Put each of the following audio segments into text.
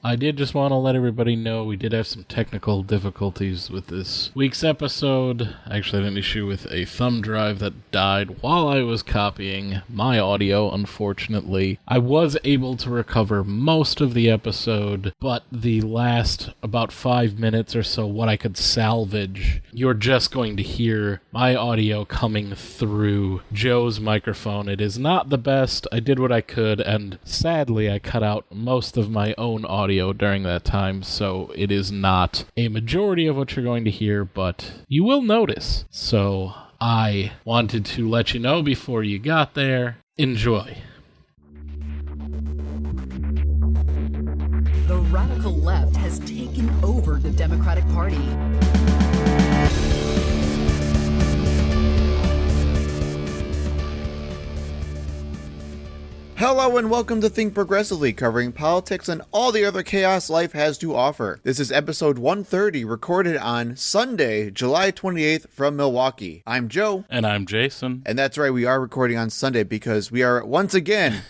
I did just want to let everybody know we did have some technical difficulties with this week's episode. I actually had an issue with a thumb drive that died while I was copying my audio, unfortunately. I was able to recover most of the episode, but the last about 5 minutes or so, what I could salvage, you're just going to hear my audio coming through Joe's microphone. It is not the best. I did what I could, and sadly I cut out most of my own audio during that time, so it is not a majority of what you're going to hear, but you will notice. So I wanted to let you know before you got there. Enjoy. The radical left has taken over the Democratic Party. Hello and welcome to Think Progressively, covering politics and all the other chaos life has to offer. This is episode 130, recorded on Sunday, July 28th from Milwaukee. I'm Joe. And I'm Jason. And that's right, we are recording on Sunday because we are once again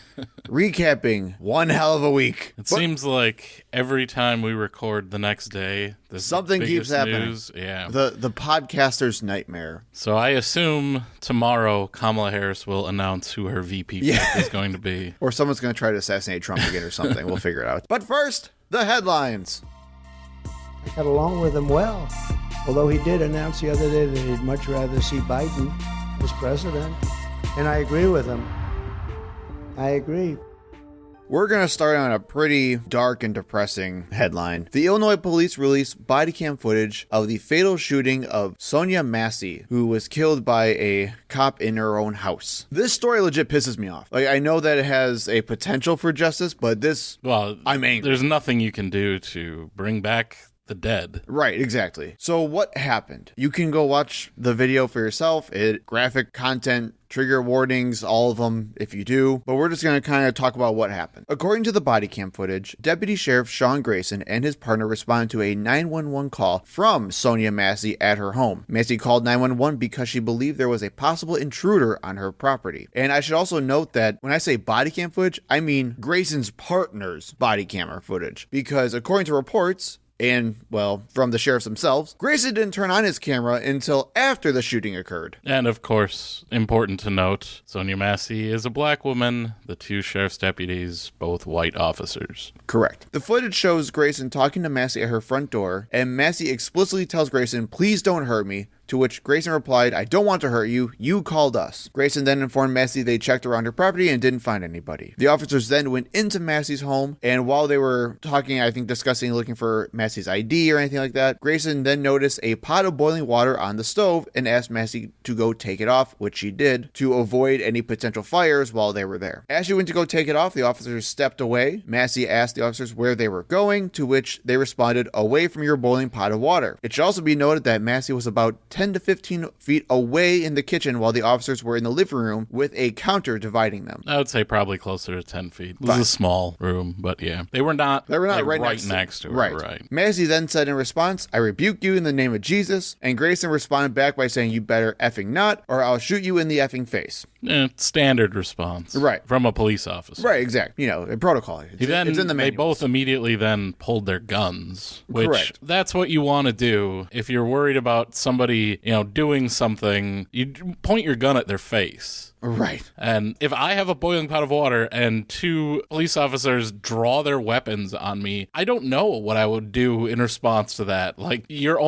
recapping one hell of a week. It seems like every time we record the next day, something keeps happening. News. Yeah. The podcaster's nightmare. So I assume tomorrow Kamala Harris will announce who her VP pick is going to be. Or someone's going to try to assassinate Trump again or something. We'll figure it out. But first, the headlines. I got along with him well, although he did announce the other day that he'd much rather see Biden as president. And I agree with him. I agree. We're going to start on a pretty dark and depressing headline. The Illinois police released body cam footage of the fatal shooting of Sonia Massey, who was killed by a cop in her own house. This story legit pisses me off. Like, I know that it has a potential for justice, but I'm angry. There's nothing you can do to bring back the dead. Right, exactly. So what happened? You can go watch the video for yourself. Graphic content, trigger warnings, all of them if you do, but we're just going to kind of talk about what happened. According to the body cam footage, Deputy Sheriff Sean Grayson and his partner responded to a 911 call from Sonia Massey at her home. Massey called 911 because she believed there was a possible intruder on her property. And I should also note that when I say body cam footage, I mean Grayson's partner's body camera footage, because according to reports, and, well, from the sheriffs themselves, Grayson didn't turn on his camera until after the shooting occurred. And, of course, important to note, Sonia Massey is a black woman, the two sheriff's deputies, both white officers. Correct. The footage shows Grayson talking to Massey at her front door, and Massey explicitly tells Grayson, "Please don't hurt me," to which Grayson replied, "I don't want to hurt you. You called us." Grayson then informed Massey they checked around her property and didn't find anybody. The officers then went into Massey's home, and while they were talking, I think discussing looking for Massey's ID or anything like that, Grayson then noticed a pot of boiling water on the stove and asked Massey to go take it off, which she did, to avoid any potential fires while they were there. As she went to go take it off, the officers stepped away. Massey asked the officers where they were going, to which they responded, "Away from your boiling pot of water." It should also be noted that Massey was about 10 to 15 feet away in the kitchen while the officers were in the living room with a counter dividing them. I would say probably closer to 10 feet. It was a small room, but yeah. They were not right next to her. Right. Massey then said in response, "I rebuke you in the name of Jesus," and Grayson responded back by saying, "You better effing not, or I'll shoot you in the effing face." Standard response. Right. From a police officer. Right, exactly. You know, a protocol. It's in the manuals. They both immediately then pulled their guns, which Correct. That's what you want to do. If you're worried about somebody, doing something, you point your gun at their face. Right. And if I have a boiling pot of water and two police officers draw their weapons on me, I don't know what I would do in response to that. Like, your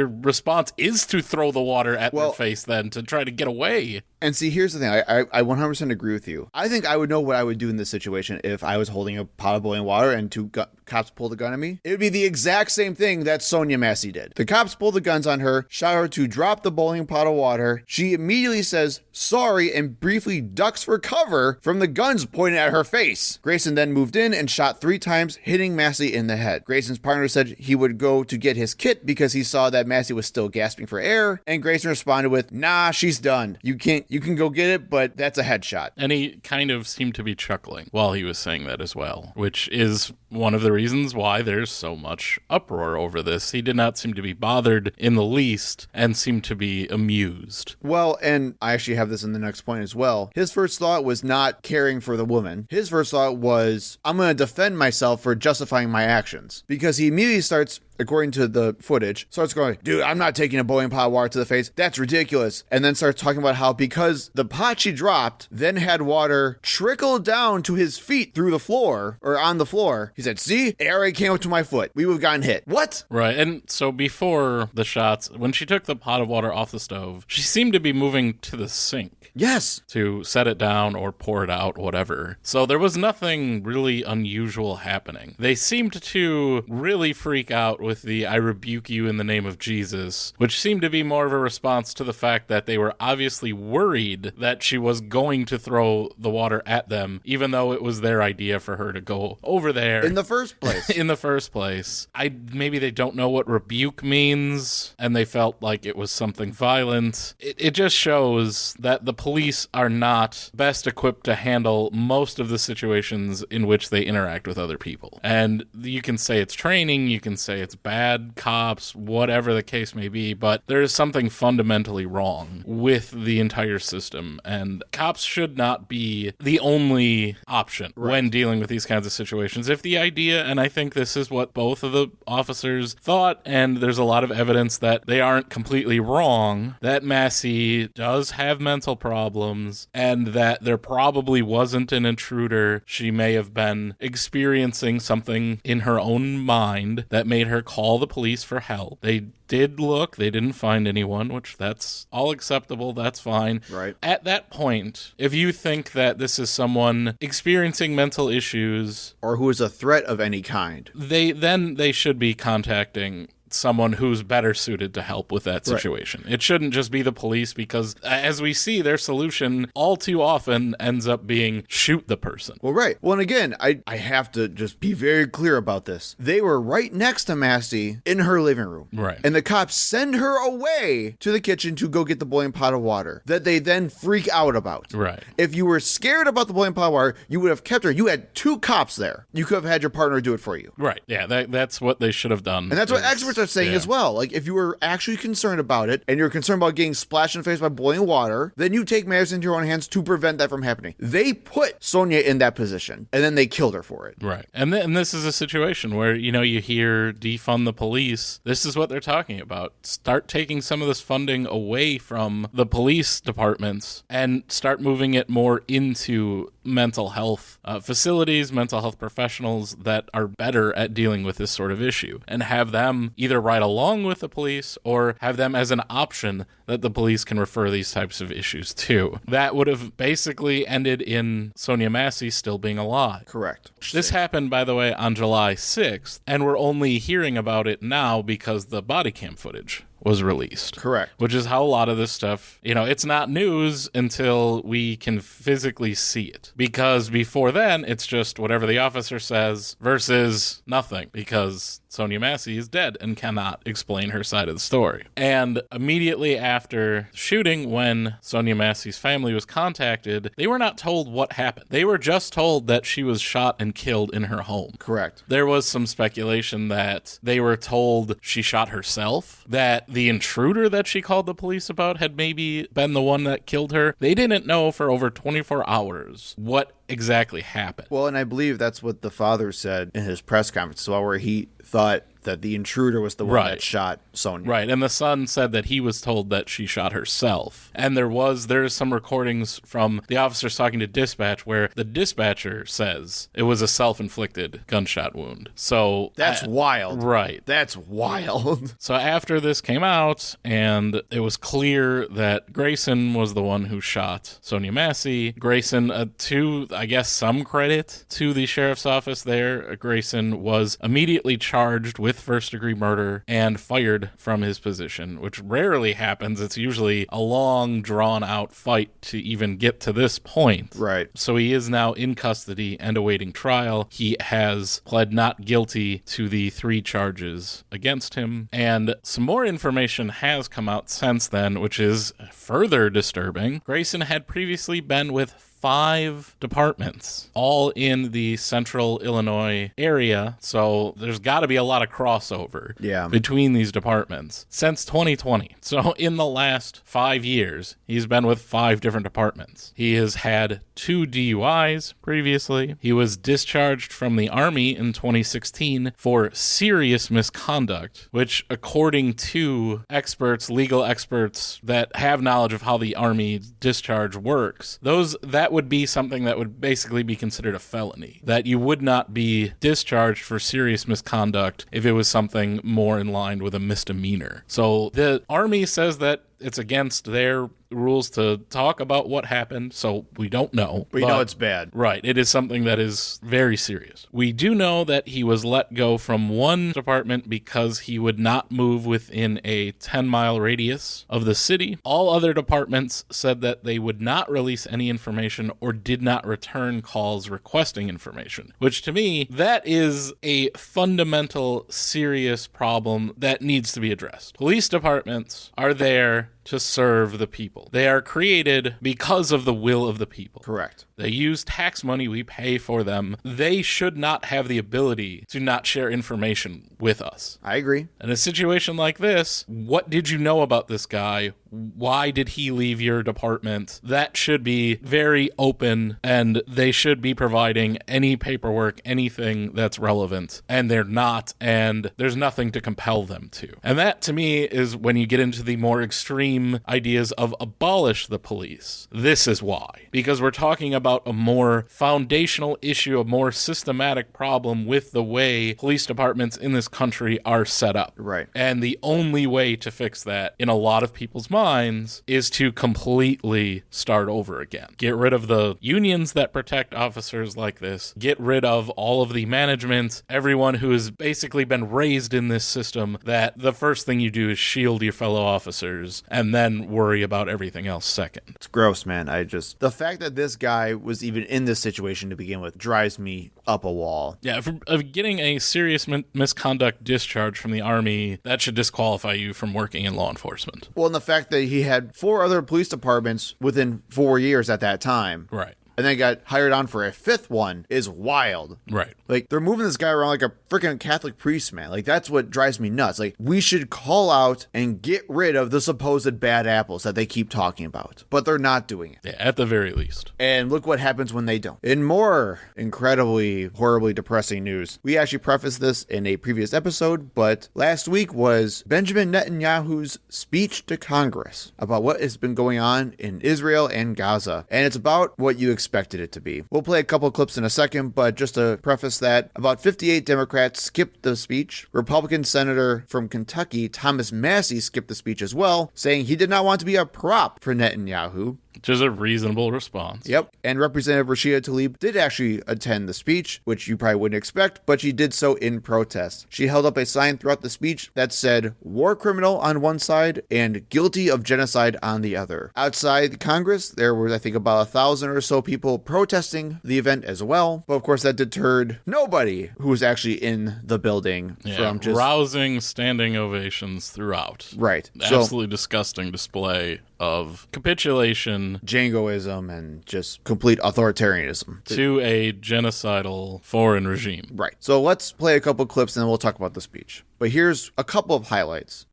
response is to throw the water at their face then to try to get away. And see, here's the thing. I 100% agree with you. I think I would know what I would do in this situation if I was holding a pot of boiling water and two cops pulled a gun at me. It would be the exact same thing that Sonia Massey did. The cops pulled the guns on her, shot her to drop the boiling pot of water. She immediately says sorry and briefly ducks for cover from the guns pointed at her face. Grayson then moved in and shot 3 times, hitting Massey in the head. Grayson's partner said he would go to get his kit because he saw that Massey was still gasping for air, and Grayson responded with, "Nah, she's done. You can go get it, but that's a headshot." And he kind of seemed to be chuckling while he was saying that as well, which is one of the reasons why there's so much uproar over this. He did not seem to be bothered in the least and seemed to be amused. Well, and I actually have this in the next next point as well. His first thought was not caring for the woman. His first thought was, I'm going to defend myself for justifying my actions. Because he immediately starts, according to the footage, starts going, dude, I'm not taking a boiling pot of water to the face. That's ridiculous. And then starts talking about how because the pot she dropped then had water trickle down to his feet through the floor or on the floor. He said, see, it already came up to my foot. We would have gotten hit. What? Right. And so before the shots, when she took the pot of water off the stove, she seemed to be moving to the sink. Yes. To set it down or pour it out, whatever. So there was nothing really unusual happening. They seemed to really freak out with the I rebuke you in the name of Jesus, which seemed to be more of a response to the fact that they were obviously worried that she was going to throw the water at them, even though it was their idea for her to go over there. In the first place. In the first place. Maybe they don't know what rebuke means, and they felt like it was something violent. It just shows that the police are not best equipped to handle most of the situations in which they interact with other people. And you can say it's training, you can say it's bad cops, whatever the case may be, but there is something fundamentally wrong with the entire system, and cops should not be the only option when dealing with these kinds of situations. If the idea, and I think this is what both of the officers thought, and there's a lot of evidence that they aren't completely wrong, that Massey does have mental problems, and that there probably wasn't an intruder. She may have been experiencing something in her own mind that made her call the police for help. They did look, they didn't find anyone, which that's all acceptable, that's fine. Right. At that point, if you think that this is someone experiencing mental issues, or who is a threat of any kind, they should be contacting someone who's better suited to help with that situation. Right. It shouldn't just be the police, because as we see, their solution all too often ends up being shoot the person. Well, right. Well, and again, I have to just be very clear about this. They were right next to Massey in her living room. Right. And the cops send her away to the kitchen to go get the boiling pot of water that they then freak out about. Right. If you were scared about the boiling pot of water, you would have kept her. You had two cops there. You could have had your partner do it for you. Right. Yeah, that's what they should have done. And that's what experts are saying as well. Like, if you were actually concerned about it, and you're concerned about getting splashed in the face by boiling water, then you take matters into your own hands to prevent that from happening. They put Sonia in that position, and then they killed her for it. Right. And this is a situation where, you hear defund the police. This is what they're talking about. Start taking some of this funding away from the police departments and start moving it more into mental health facilities, mental health professionals that are better at dealing with this sort of issue, and have them either ride along with the police or have them as an option that the police can refer these types of issues to. That would have basically ended in Sonia Massey still being alive. Correct. This happened, by the way, on July 6th, and we're only hearing about it now because the body cam footage was released. Correct. Which is how a lot of this stuff, it's not news until we can physically see it. Because before then, it's just whatever the officer says versus nothing, because Sonia Massey is dead and cannot explain her side of the story. And immediately after shooting, when Sonia Massey's family was contacted, they were not told what happened. They were just told that she was shot and killed in her home. Correct. There was some speculation that they were told she shot herself, that the intruder that she called the police about had maybe been the one that killed her. They didn't know for over 24 hours what exactly happened. Well, and I believe that's what the father said in his press conference as well, where he thought that the intruder was the one that shot Sonia. Right, and the son said that he was told that she shot herself. And there's some recordings from the officers talking to dispatch where the dispatcher says it was a self-inflicted gunshot wound. So that's wild. Right. That's wild. So after this came out, and it was clear that Grayson was the one who shot Sonia Massey, Grayson, to, I guess, some credit to the sheriff's office there, Grayson was immediately charged with first-degree murder and fired from his position, which rarely happens. It's usually a long, drawn-out fight to even get to this point. Right. So he is now in custody and awaiting trial. He has pled not guilty to the 3 charges against him, and some more information has come out since then, which is further disturbing. Grayson had previously been with 5 departments, all in the central Illinois area. So there's got to be a lot of crossover between these departments since 2020. So in the last 5 years, he's been with 5 different departments. He has had 2 DUIs previously. He was discharged from the Army in 2016 for serious misconduct, which, according to experts, legal experts that have knowledge of how the Army discharge works, that would be something that would basically be considered a felony, that you would not be discharged for serious misconduct if it was something more in line with a misdemeanor. So the Army says that it's against their rules to talk about what happened, so we don't know. But you know it's bad. Right. It is something that is very serious. We do know that he was let go from one department because he would not move within a 10-mile radius of the city. All other departments said that they would not release any information or did not return calls requesting information, which to me, that is a fundamental, serious problem that needs to be addressed. Police departments are there to serve the people. They are created because of the will of the people. Correct. They use tax money, we pay for them. They should not have the ability to not share information with us. I agree. In a situation like this, what did you know about this guy? Why did he leave your department? That should be very open, and they should be providing any paperwork, anything that's relevant, and they're not, and there's nothing to compel them to. And that, to me, is when you get into the more extreme ideas of abolish the police. This is why. Because we're talking about a more foundational issue, a more systematic problem with the way police departments in this country are set up. Right. And the only way to fix that, in a lot of people's minds, is to completely start over again. Get rid of the unions that protect officers like this. Get rid of all of the management, everyone who has basically been raised in this system, that the first thing you do is shield your fellow officers and then worry about everything else second. It's gross, man. The fact that this guy was even in this situation to begin with drives me up a wall. Yeah, for getting a serious misconduct discharge from the Army, that should disqualify you from working in law enforcement. Well, and the fact that he had 4 other police departments within 4 years at that time. Right. And then got hired on for a 5th one is wild. Right. Like, they're moving this guy around like a freaking Catholic priest, man. Like, that's what drives me nuts. Like, we should call out and get rid of the supposed bad apples that they keep talking about. But they're not doing it. Yeah, at the very least. And look what happens when they don't. In more incredibly, horribly depressing news, we actually prefaced this in a previous episode, but last week was Benjamin Netanyahu's speech to Congress about what has been going on in Israel and Gaza. And it's about what you expected it to be. We'll play a couple clips in a second, but just to preface that, about 58 Democrats skipped the speech. Republican Senator from Kentucky, Thomas Massie, skipped the speech as well, saying he did not want to be a prop for Netanyahu. Which is a reasonable response. Yep. And Representative Rashida Tlaib did actually attend the speech, which you probably wouldn't expect, but she did so in protest. She held up a sign throughout the speech that said war criminal on one side and guilty of genocide on the other. Outside Congress, there were, I think, about 1,000 or so people protesting the event as well. But of course, that deterred nobody who was actually in the building from just rousing standing ovations throughout. Right. Absolutely disgusting display of capitulation, jingoism, and just complete authoritarianism to a genocidal foreign regime. Right. So let's play a couple clips and then we'll talk about the speech. But here's a couple of highlights.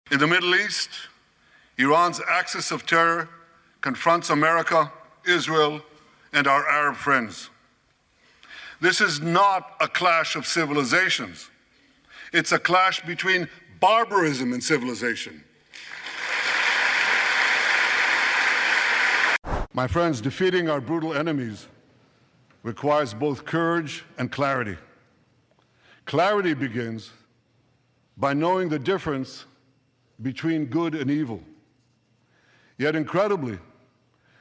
In the Middle East, Iran's axis of terror confronts America, Israel, and our Arab friends. This is not a clash of civilizations. It's a clash between barbarism and civilization. My friends, defeating our brutal enemies requires both courage and clarity. Clarity begins by knowing the difference between good and evil. Yet incredibly,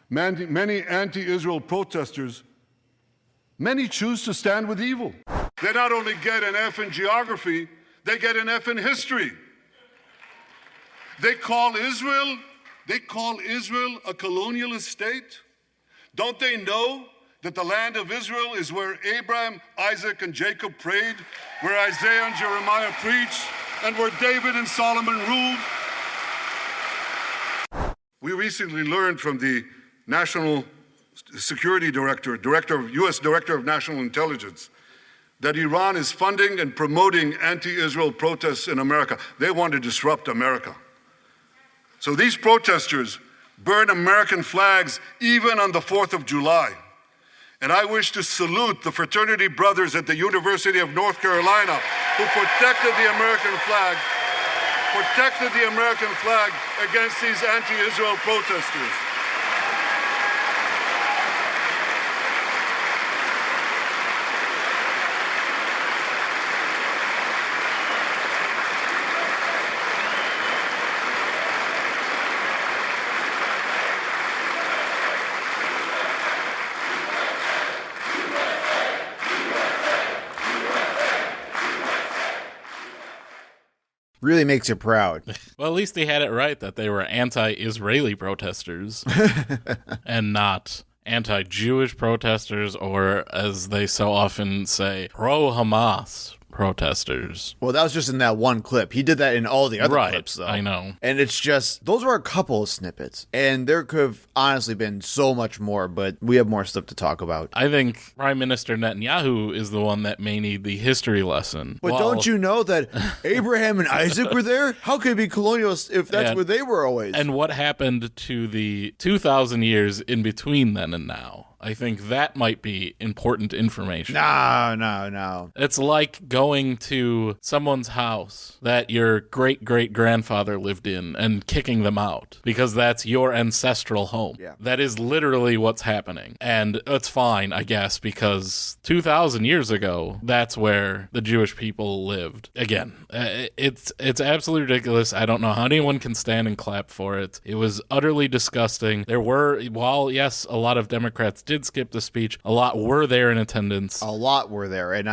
many anti-Israel protesters, many choose to stand with evil. They not only get an F in geography, they get an F in history. They call Israel a colonialist state. Don't they know that the land of Israel is where Abraham, Isaac, and Jacob prayed, where Isaiah and Jeremiah preached, and where David and Solomon ruled? We recently learned from the National Security Director, U.S. Director of National Intelligence, that Iran is funding and promoting anti-Israel protests in America. They want to disrupt America. So these protesters burn American flags even on the 4th of July. And I wish to salute the fraternity brothers at the University of North Carolina who protected the American flag against these anti-Israel protesters. Really makes you proud. Well, at least they had it right that they were anti-Israeli protesters and not anti-Jewish protesters, or as they so often say, pro-Hamas protesters. Well, that was just in that one clip. He did that in all the other clips, though. I know. And it's just, those were a couple of snippets. And there could have honestly been so much more, but we have more stuff to talk about. I think Prime Minister Netanyahu is the one that may need the history lesson. But don't you know that Abraham and Isaac were there? How could it be colonialists if that's where they were always? And what happened to the 2,000 years in between then and now? I think that might be important information. No. It's like going to someone's house that your great-great-grandfather lived in and kicking them out because that's your ancestral home. Yeah. That is literally what's happening. And that's fine, I guess, because 2,000 years ago, that's where the Jewish people lived. Again, it's absolutely ridiculous. I don't know how anyone can stand and clap for it. It was utterly disgusting. There were, while, yes, a lot of Democrats did skip the speech, a lot were there in attendance. A lot were there, and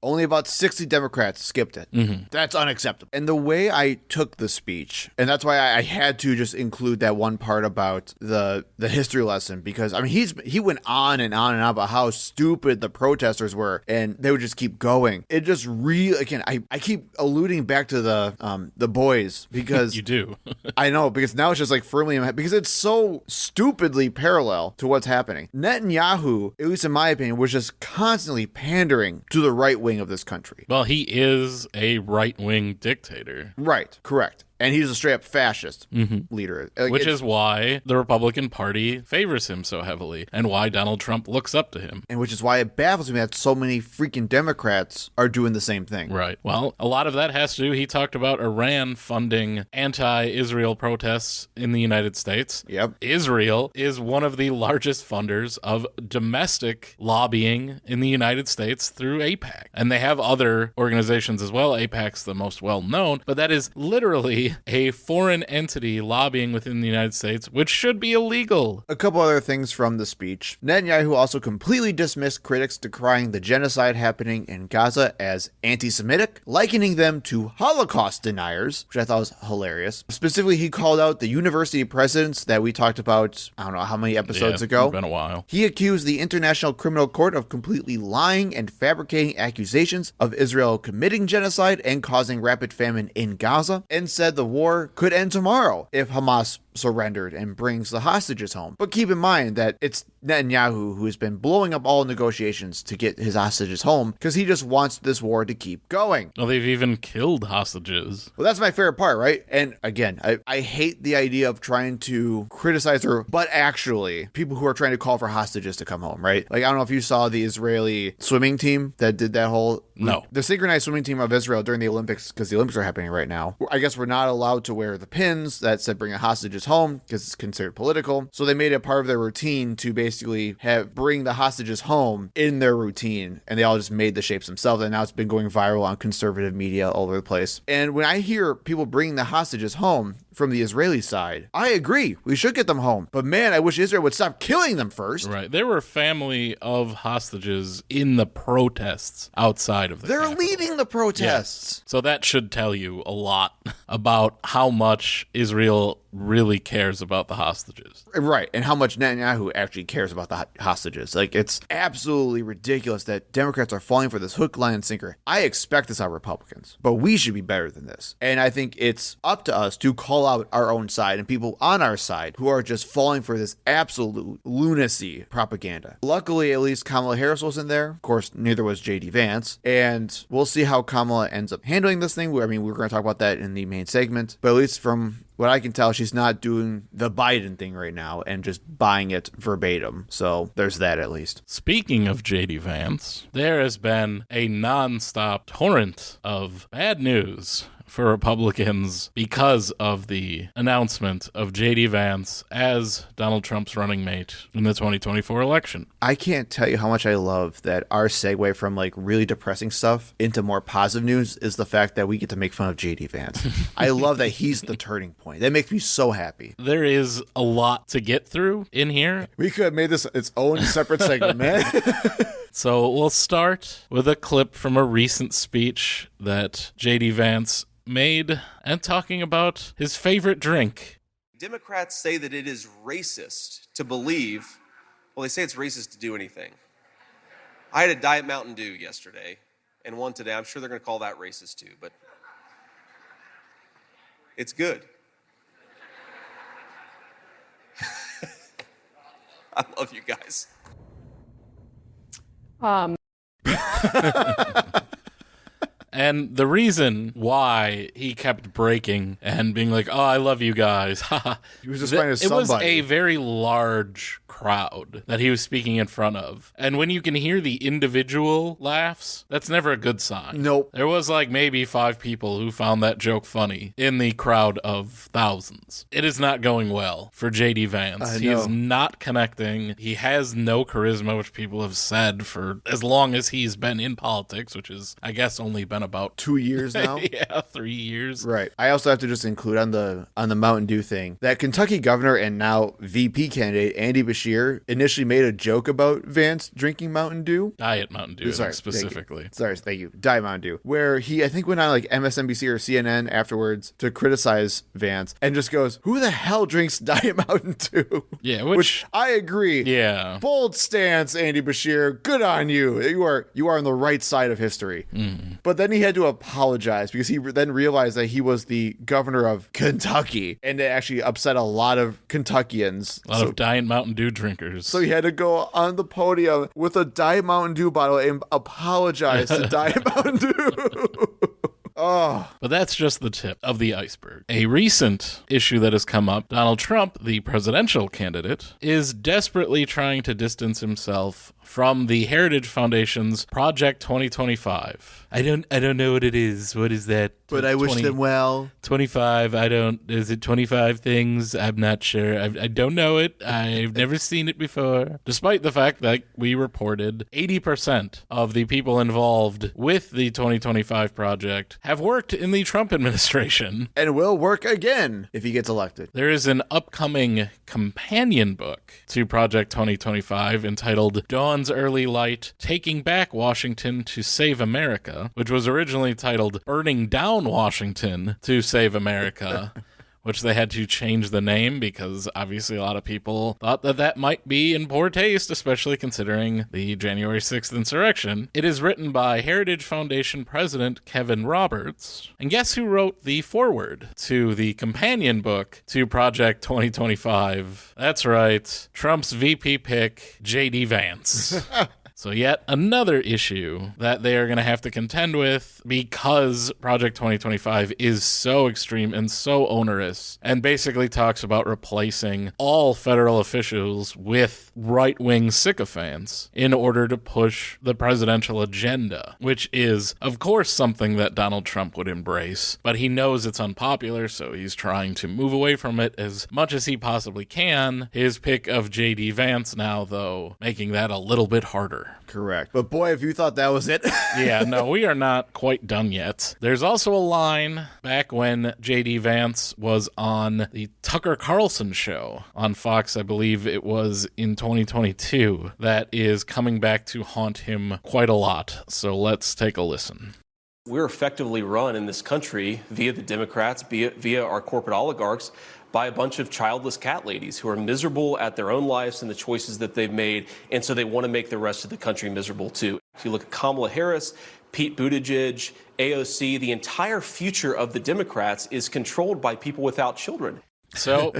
only about 60 Democrats skipped it. Mm-hmm. That's unacceptable. And the way I took the speech, and that's why I had to just include that one part about the history lesson, because he went on and on and on about how stupid the protesters were, and they would just keep going. It just again, I keep alluding back to the boys, because you do. I know, because now it's just like firmly in my head, because it's so stupidly parallel to what's happening. Netanyahu, at least in my opinion, was just constantly pandering to the right wing of this country. Well, he is a right-wing dictator. Right, correct. And he's a straight-up fascist leader. Which is why the Republican Party favors him so heavily, and why Donald Trump looks up to him. And which is why it baffles me that so many freaking Democrats are doing the same thing. Right. Well, a lot of that has to do, he talked about Iran funding anti-Israel protests in the United States. Yep. Israel is one of the largest funders of domestic lobbying in the United States through AIPAC. And they have other organizations as well. AIPAC's the most well-known, but that is literally a foreign entity lobbying within the United States, which should be illegal. A couple other things from the speech. Netanyahu also completely dismissed critics decrying the genocide happening in Gaza as anti-Semitic, likening them to Holocaust deniers, which I thought was hilarious. Specifically, he called out the university presidents that we talked about, I don't know how many episodes ago. It's been a while. He accused the International Criminal Court of completely lying and fabricating accusations of Israel committing genocide and causing rapid famine in Gaza, and said the war could end tomorrow if Hamas surrendered and brings the hostages home. But keep in mind that it's Netanyahu who has been blowing up all negotiations to get his hostages home because he just wants this war to keep going. Well, they've even killed hostages. Well, that's my favorite part, right? And again, I hate the idea of trying to criticize but actually people who are trying to call for hostages to come home, right? Like, I don't know if you saw the Israeli swimming team that did that whole... No. The synchronized swimming team of Israel during the Olympics, because the Olympics are happening right now. I guess we're not allowed to wear the pins that said bring the hostages home because it's considered political. So they made it part of their routine to basically bring the hostages home in their routine. And they all just made the shapes themselves. And now it's been going viral on conservative media all over the place. And when I hear people bringing the hostages home from the Israeli side, I agree. We should get them home. But man, I wish Israel would stop killing them first. Right. There were family of hostages in the protests outside of the They're capital. leading the protests. Yes. So that should tell you a lot about how much Israel really cares about the hostages. Right. And how much Netanyahu actually cares about the hostages. Like, it's absolutely ridiculous that Democrats are falling for this hook, line, and sinker. I expect this out of Republicans, but we should be better than this. And I think it's up to us to call out our own side and people on our side who are just falling for this absolute lunacy propaganda. Luckily, at least Kamala Harris wasn't there. Of course, neither was JD Vance. And we'll see how Kamala ends up handling this thing. I mean, we're going to talk about that in the main segment. But at least from what I can tell, she's not doing the Biden thing right now and just buying it verbatim. So there's that at least. Speaking of JD Vance, there has been a nonstop torrent of bad news for Republicans because of the announcement of J.D. Vance as Donald Trump's running mate in the 2024 election. I can't tell you how much I love that our segue from like really depressing stuff into more positive news is the fact that we get to make fun of J.D. Vance. I love that he's the turning point. That makes me so happy. There is a lot to get through in here. We could have made this its own separate segment, man. So we'll start with a clip from a recent speech that J.D. Vance made and talking about his favorite drink. Democrats say that it is racist to believe, well, they say it's racist to do anything. I had a Diet Mountain Dew yesterday and one today. I'm sure they're going to call that racist too, but it's good. I love you guys. And the reason why he kept breaking and being like, oh, I love you guys. He was just trying to It was a very large crowd that he was speaking in front of. And when you can hear the individual laughs, that's never a good sign. Nope. There was like maybe 5 people who found that joke funny in the crowd of thousands. It is not going well for J.D. Vance. He is not connecting. He has no charisma, which people have said for as long as he's been in politics, which is, I guess, only been about 2 years now. Yeah, 3 years. Right. I also have to just include on the Mountain Dew thing that Kentucky governor and now VP candidate Andy Beshear initially made a joke about Vance drinking Mountain Dew. Diet Mountain Dew, specifically. Thank you. Diet Mountain Dew. Where he, I think, went on like MSNBC or CNN afterwards to criticize Vance and just goes, who the hell drinks Diet Mountain Dew? Yeah, which I agree. Yeah. Bold stance, Andy Beshear. Good on you. You are on the right side of history. But then he had to apologize because he then realized that he was the governor of Kentucky, and it actually upset a lot of Kentuckians. A lot of Diet Mountain Dew drinkers. So he had to go on the podium with a Diet Mountain Dew bottle and apologize to Diet Mountain Dew. Oh. But that's just the tip of the iceberg. A recent issue that has come up, Donald Trump, the presidential candidate, is desperately trying to distance himself from the Heritage Foundation's Project 2025. I don't know what it is. What is that? But I wish them well. 25, is it 25 things? I'm not sure. I don't know it. I've never seen it before. Despite the fact that we reported 80% of the people involved with the 2025 project have worked in the Trump administration. And will work again if he gets elected. There is an upcoming companion book to Project 2025 entitled Dawn's Early Light, Taking Back Washington to Save America, which was originally titled Burning Down Washington to Save America, which they had to change the name because obviously a lot of people thought that might be in poor taste, especially considering the January 6th insurrection. It is written by Heritage Foundation President Kevin Roberts. And guess who wrote the foreword to the companion book to Project 2025? That's right, Trump's VP pick, J.D. Vance. So yet another issue that they are going to have to contend with because Project 2025 is so extreme and so onerous and basically talks about replacing all federal officials with right-wing sycophants in order to push the presidential agenda, which is, of course, something that Donald Trump would embrace, but he knows it's unpopular, so he's trying to move away from it as much as he possibly can. His pick of J.D. Vance now, though, making that a little bit harder. Correct. But boy, if you thought that was it. Yeah, no, we are not quite done yet. There's also a line back when J.D. Vance was on the Tucker Carlson show on Fox, I believe it was in 2022, that is coming back to haunt him quite a lot. So let's take a listen. We're effectively run in this country via the Democrats, via our corporate oligarchs, by a bunch of childless cat ladies who are miserable at their own lives and the choices that they've made, and so they want to make the rest of the country miserable too. If you look at Kamala Harris, Pete Buttigieg, AOC, the entire future of the Democrats is controlled by people without children. So,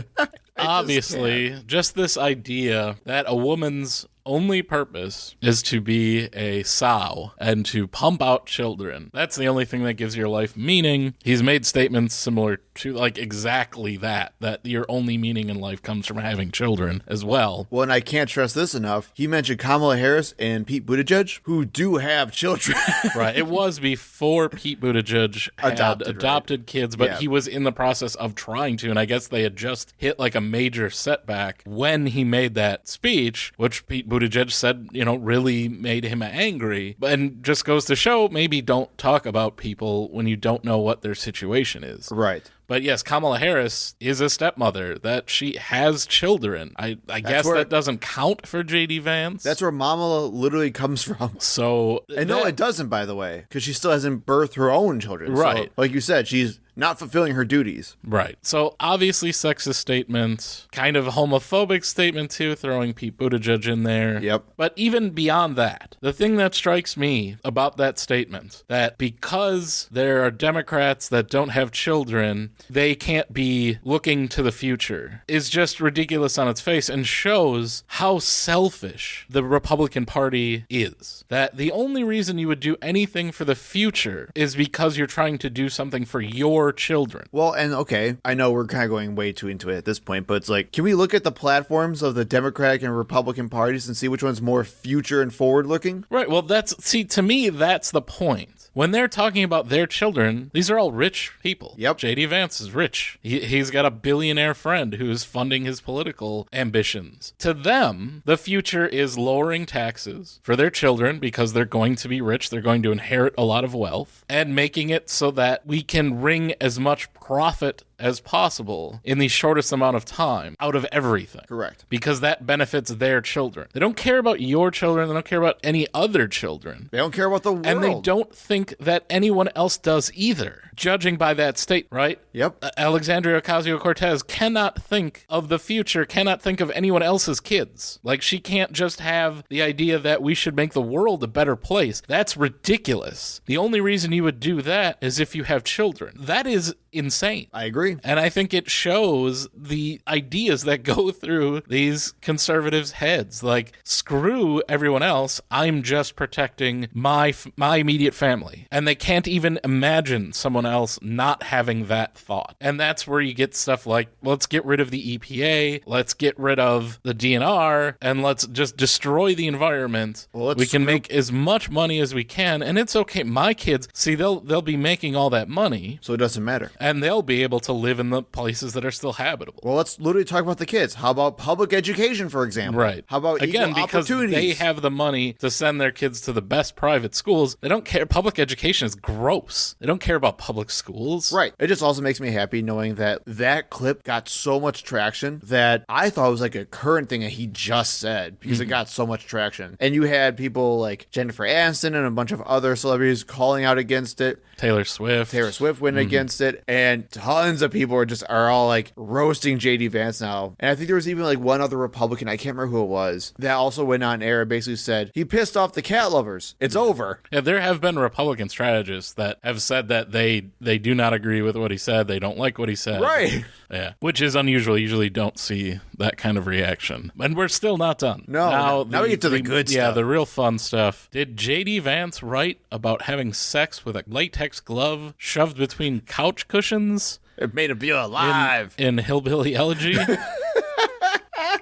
obviously, just this idea that a woman's only purpose is to be a sow and to pump out children. That's the only thing that gives your life meaning. He's made statements similar to, like, exactly that your only meaning in life comes from having children as well. Well, and I can't stress this enough. He mentioned Kamala Harris and Pete Buttigieg, who do have children. Right. It was before Pete Buttigieg had adopted kids, but he was in the process of trying to, and I guess they had just hit like a major setback when he made that speech, which Pete Buttigieg said, really made him angry. And just goes to show, maybe don't talk about people when you don't know what their situation is. Right. But yes, Kamala Harris is a stepmother, that she has children. I guess that doesn't count for J.D. Vance. That's where Mama literally comes from. So, and no, it doesn't, by the way, because she still hasn't birthed her own children. Right. So, like you said, she's not fulfilling her duties. Right. So obviously sexist statement, kind of homophobic statement too, throwing Pete Buttigieg in there. Yep. But even beyond that, the thing that strikes me about that statement, that because there are Democrats that don't have children, they can't be looking to the future, is just ridiculous on its face and shows how selfish the Republican Party is. That the only reason you would do anything for the future is because you're trying to do something for your children. Well, and okay, I know we're kind of going way too into it at this point, but it's like, can we look at the platforms of the Democratic and Republican parties and see which one's more future and forward looking? Right. Well, to me, that's the point. When they're talking about their children, these are all rich people. Yep. J.D. Vance is rich. He's got a billionaire friend who's funding his political ambitions. To them, the future is lowering taxes for their children because they're going to be rich. They're going to inherit a lot of wealth, and making it so that we can wring as much profit as possible in the shortest amount of time out of everything. Correct. Because that benefits their children. They don't care about your children. They don't care about any other children. They don't care about the world. And they don't think that anyone else does either, judging by that state, right? Yep. Alexandria Ocasio-Cortez cannot think of the future, cannot think of anyone else's kids. Like, she can't just have the idea that we should make the world a better place. That's ridiculous. The only reason you would do that is if you have children. That is insane. I agree. And I think it shows the ideas that go through these conservatives' heads. Like, screw everyone else. I'm just protecting my immediate family. And they can't even imagine someone else not having that thought. And that's where you get stuff like, let's get rid of the EPA, let's get rid of the DNR, and let's just destroy the environment. Well, we can make as much money as we can, and it's okay. My kids, see, they'll be making all that money. So it doesn't matter. And they'll be able to live in the places that are still habitable. Well, let's literally talk about the kids. How about public education, for example? Right. How about again, equal because opportunities? they have the money to send their kids to the best private schools. They don't care. Public education is gross. They don't care about public schools. Right. It just also makes me happy knowing that that clip got so much traction that I thought it was like a current thing that he just said, because it got so much traction. And you had people like Jennifer Aniston and a bunch of other celebrities calling out against it. Taylor Swift went against it, and tons of people are all like roasting JD Vance now. And I think there was even like one other Republican, I can't remember who it was, that also went on air and basically said he pissed off the cat lovers. It's over. Yeah, there have been Republican strategists that have said that they do not agree with what he said. They don't like what he said. Right. Yeah, which is unusual. You usually don't see that kind of reaction. And we're still not done. No. Now we get to the good stuff. Yeah, the real fun stuff. Did JD Vance write about having sex with a latex glove shoved between couch cushions? It made him feel alive. In Hillbilly Elegy?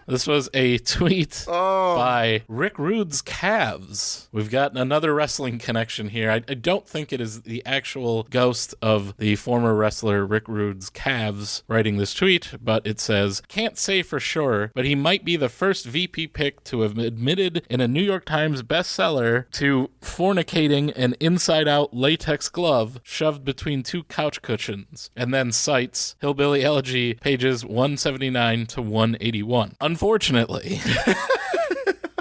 This was a tweet by Rick Rude's Calves. We've got another wrestling connection here. I don't think it is the actual ghost of the former wrestler Rick Rude's Calves writing this tweet, but it says, can't say for sure, but he might be the first VP pick to have admitted in a New York Times bestseller to fornicating an inside-out latex glove shoved between two couch cushions, and then cites Hillbilly Elegy pages 179 to 181. Unfortunately,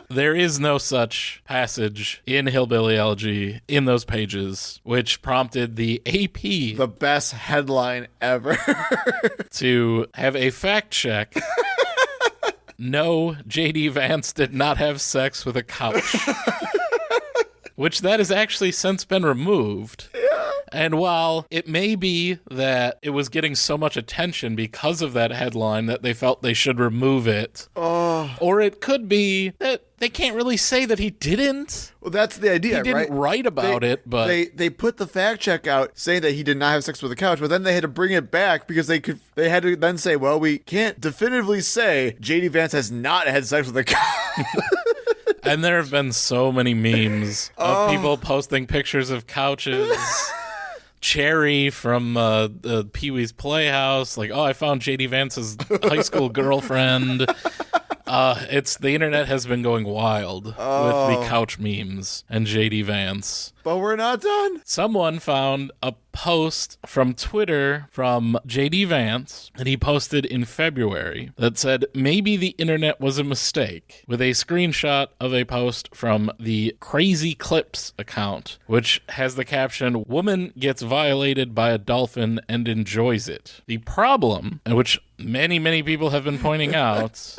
there is no such passage in Hillbilly Elegy in those pages, which prompted the AP, the best headline ever, to have a fact check. No, JD Vance did not have sex with a couch. which that has actually since been removed. Yeah. And while it may be that it was getting so much attention because of that headline that they felt they should remove it, or it could be that they can't really say that he didn't. Well, that's the idea, right? He didn't write about it, but... They put the fact check out saying that he did not have sex with a couch, but then they had to bring it back because they had to then say, well, we can't definitively say J.D. Vance has not had sex with a couch. And there have been so many memes of people posting pictures of couches. Cherry from Pee-wee's Playhouse, like, I found J.D. Vance's high school girlfriend. The internet has been going wild with the couch memes and J.D. Vance. But we're not done. Someone found a post from Twitter from J.D. Vance that he posted in February that said, maybe the internet was a mistake, with a screenshot of a post from the Crazy Clips account, which has the caption, woman gets violated by a dolphin and enjoys it. The problem, which many, many people have been pointing out,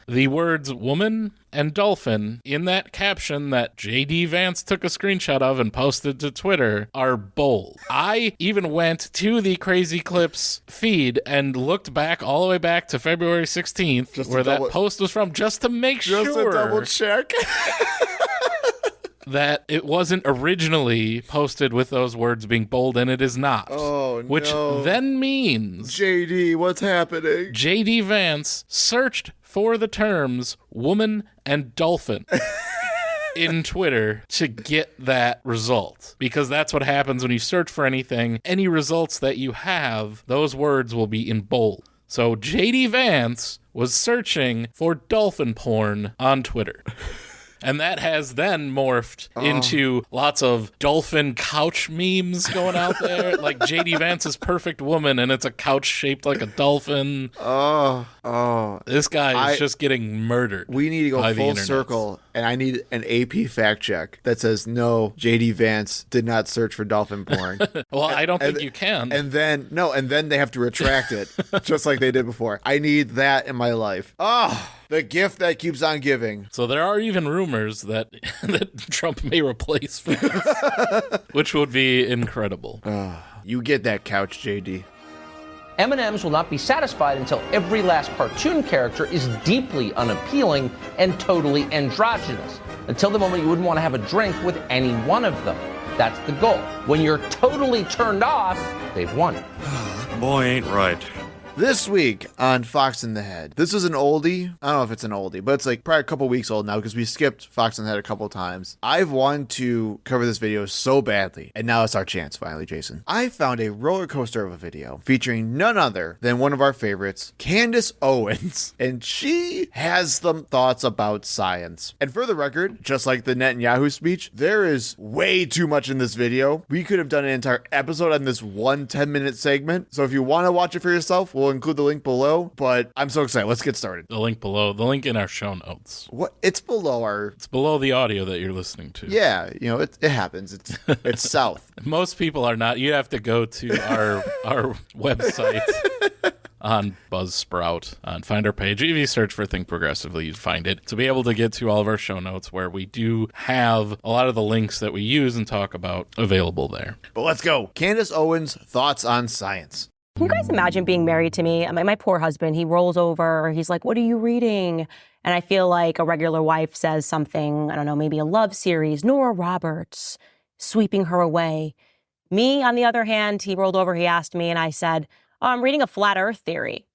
the words woman and dolphin in that caption that J.D. Vance took a screenshot of and posted to Twitter are bold. I even went to the Crazy Clips feed and looked back all the way back to February 16th, where that post was from, just to make sure. Just to double check. That it wasn't originally posted with those words being bold, and it is not. Oh, no. Which then means... JD, what's happening? J.D. Vance searched for the terms woman and dolphin in Twitter to get that result. Because that's what happens when you search for anything. Any results that you have, those words will be in bold. So J.D. Vance was searching for dolphin porn on Twitter. And that has then morphed into lots of dolphin couch memes going out there. Like J.D. Vance's perfect woman, and it's a couch shaped like a dolphin. This guy is just getting murdered. We need to go full circle, and I need an AP fact check that says, no, J.D. Vance did not search for dolphin porn. Well, I don't think you can. And then they have to retract it, just like they did before. I need that in my life. The gift that keeps on giving. So there are even rumors that Trump may replace Vance, which would be incredible. You get that couch, JD. M&Ms will not be satisfied until every last cartoon character is deeply unappealing and totally androgynous. Until the moment you wouldn't want to have a drink with any one of them. That's the goal. When you're totally turned off, they've won. Boy ain't right. This week on Fox in the Head. This is an oldie. I don't know if it's an oldie, but it's like probably a couple weeks old now because we skipped Fox in the Head a couple times. I've wanted to cover this video so badly, and now it's our chance finally, Jason. I found a roller coaster of a video featuring none other than one of our favorites, Candace Owens, and she has some thoughts about science. And for the record, just like the Netanyahu speech, there is way too much in this video. We could have done an entire episode on this one 10-minute segment. So if you want to watch it for yourself, we'll include the link below, but I'm so excited. Let's get started. The link below, the link in our show notes. What? It's below It's below the audio that you're listening to. Yeah, it happens. It's south. Most people are not. You have to go to our website on Buzzsprout and find our page. If you search for Think Progressively, you'd find it. To be able to get to all of our show notes where we do have a lot of the links that we use and talk about available there. But let's go. Candace Owens' thoughts on science. Can you guys imagine being married to me? I mean, my poor husband, he rolls over. He's like, what are you reading? And I feel like a regular wife says something, I don't know, maybe a love series, Nora Roberts, sweeping her away. Me, on the other hand, he rolled over, he asked me, and I said, I'm reading a flat earth theory.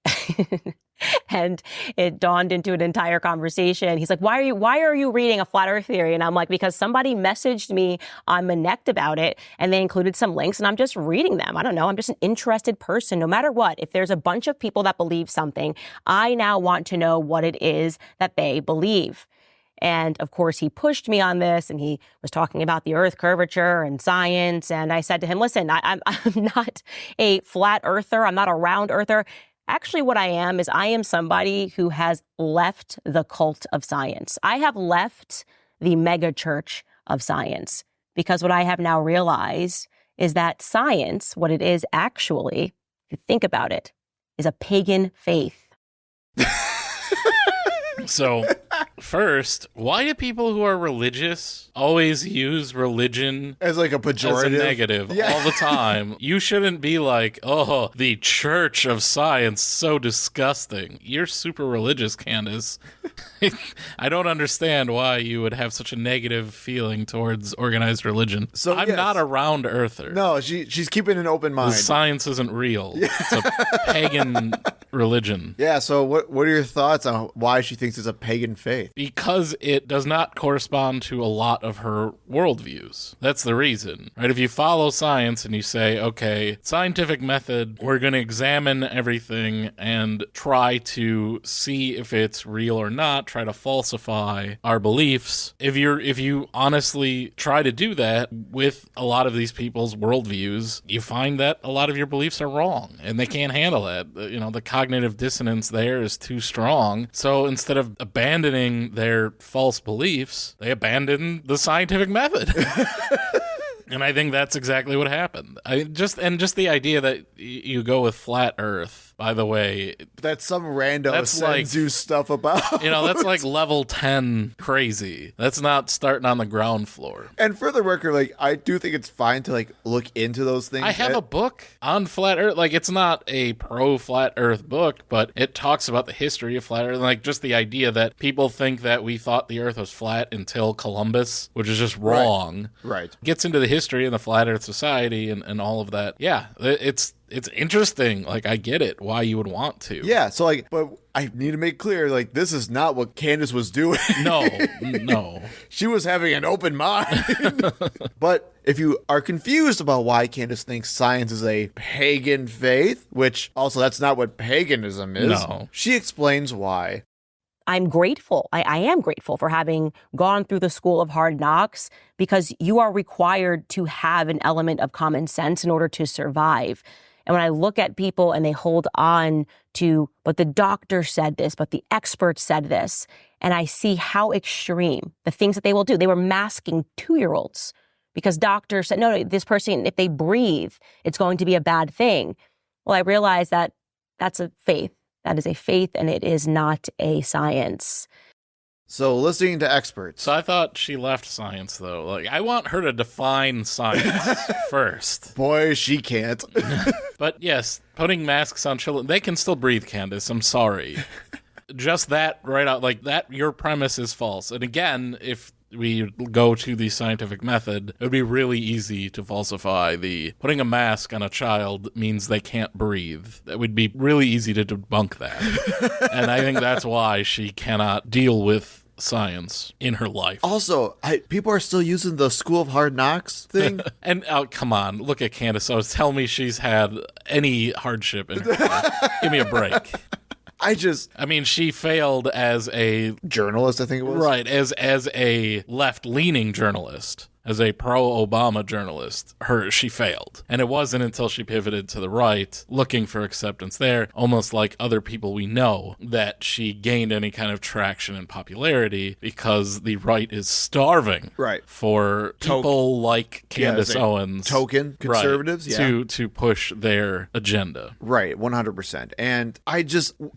And it dawned into an entire conversation. He's like, why are you reading a flat earth theory? And I'm like, because somebody messaged me on Connect about it and they included some links and I'm just reading them. I don't know. I'm just an interested person. No matter what, if there's a bunch of people that believe something, I now want to know what it is that they believe. And of course, he pushed me on this and he was talking about the earth curvature and science. And I said to him, listen, I'm not a flat earther. I'm not a round earther. Actually, what I am somebody who has left the cult of science. I have left the mega church of science because what I have now realized is that science, what it is actually, if you think about it, is a pagan faith. So First, why do people who are religious always use religion As like a pejorative. as a negative all the time? You shouldn't be like, oh, the church of science, so disgusting. You're super religious, Candace. I don't understand why you would have such a negative feeling towards organized religion. So, I'm yes. not a round earther. No, she's keeping an open mind. Science isn't real. It's a pagan religion. Yeah, so what are your thoughts on why she thinks it's a pagan faith? Because it does not correspond to a lot of her worldviews. That's the reason, right? If you follow science and you say, okay, scientific method, we're going to examine everything and try to see if it's real or not, try to falsify our beliefs. If you honestly try to do that with a lot of these people's worldviews, you find that a lot of your beliefs are wrong and they can't handle that. You know, the cognitive dissonance there is too strong. So instead of abandoning their false beliefs, they abandon the scientific method. And I think that's exactly what happened. Just the idea that you go with flat Earth. By the way, that's some rando that's sends you stuff about. That's like level 10 crazy. That's not starting on the ground floor. And for the record, like, I do think it's fine to like look into those things. I have a book on flat Earth. Like, it's not a pro flat Earth book, but it talks about the history of flat Earth. Like, just the idea that people think that we thought the Earth was flat until Columbus, which is just wrong. Right. Gets into the history and the Flat Earth Society and all of that. Yeah, it's interesting. Like, I get it, why you would want to. Yeah, so, like, but I need to make clear, like, this is not what Candace was doing. No. She was having an open mind. But if you are confused about why Candace thinks science is a pagan faith, which also that's not what paganism is, she explains why. I'm grateful. I am grateful for having gone through the school of hard knocks, because you are required to have an element of common sense in order to survive. And when I look at people and they hold on to, but the doctor said this, but the expert said this, and I see how extreme the things that they will do. They were masking 2-year-olds because doctors said, no, this person, if they breathe, it's going to be a bad thing. Well, I realized that that's a faith. That is a faith, and it is not a science. So listening to experts. So I thought she left science, though. Like, I want her to define science first. Boy, she can't. But yes, putting masks on children, they can still breathe, Candace. I'm sorry. Just that right out, like that, your premise is false. And again, if we go to the scientific method, it would be really easy to falsify the putting a mask on a child means they can't breathe. That would be really easy to debunk that. And I think that's why she cannot deal with science in her life. Also, people are still using the school of hard knocks thing. And come on, look at Candace. So tell me she's had any hardship in her life. Give me a break. I mean, she failed as a journalist, I think it was. Right, as a left-leaning journalist. As a pro-Obama journalist, she failed. And it wasn't until she pivoted to the right, looking for acceptance there, almost like other people we know, that she gained any kind of traction and popularity, because the right is starving for people like Candace Owens. Token conservatives, to push their agenda. Right, 100%. And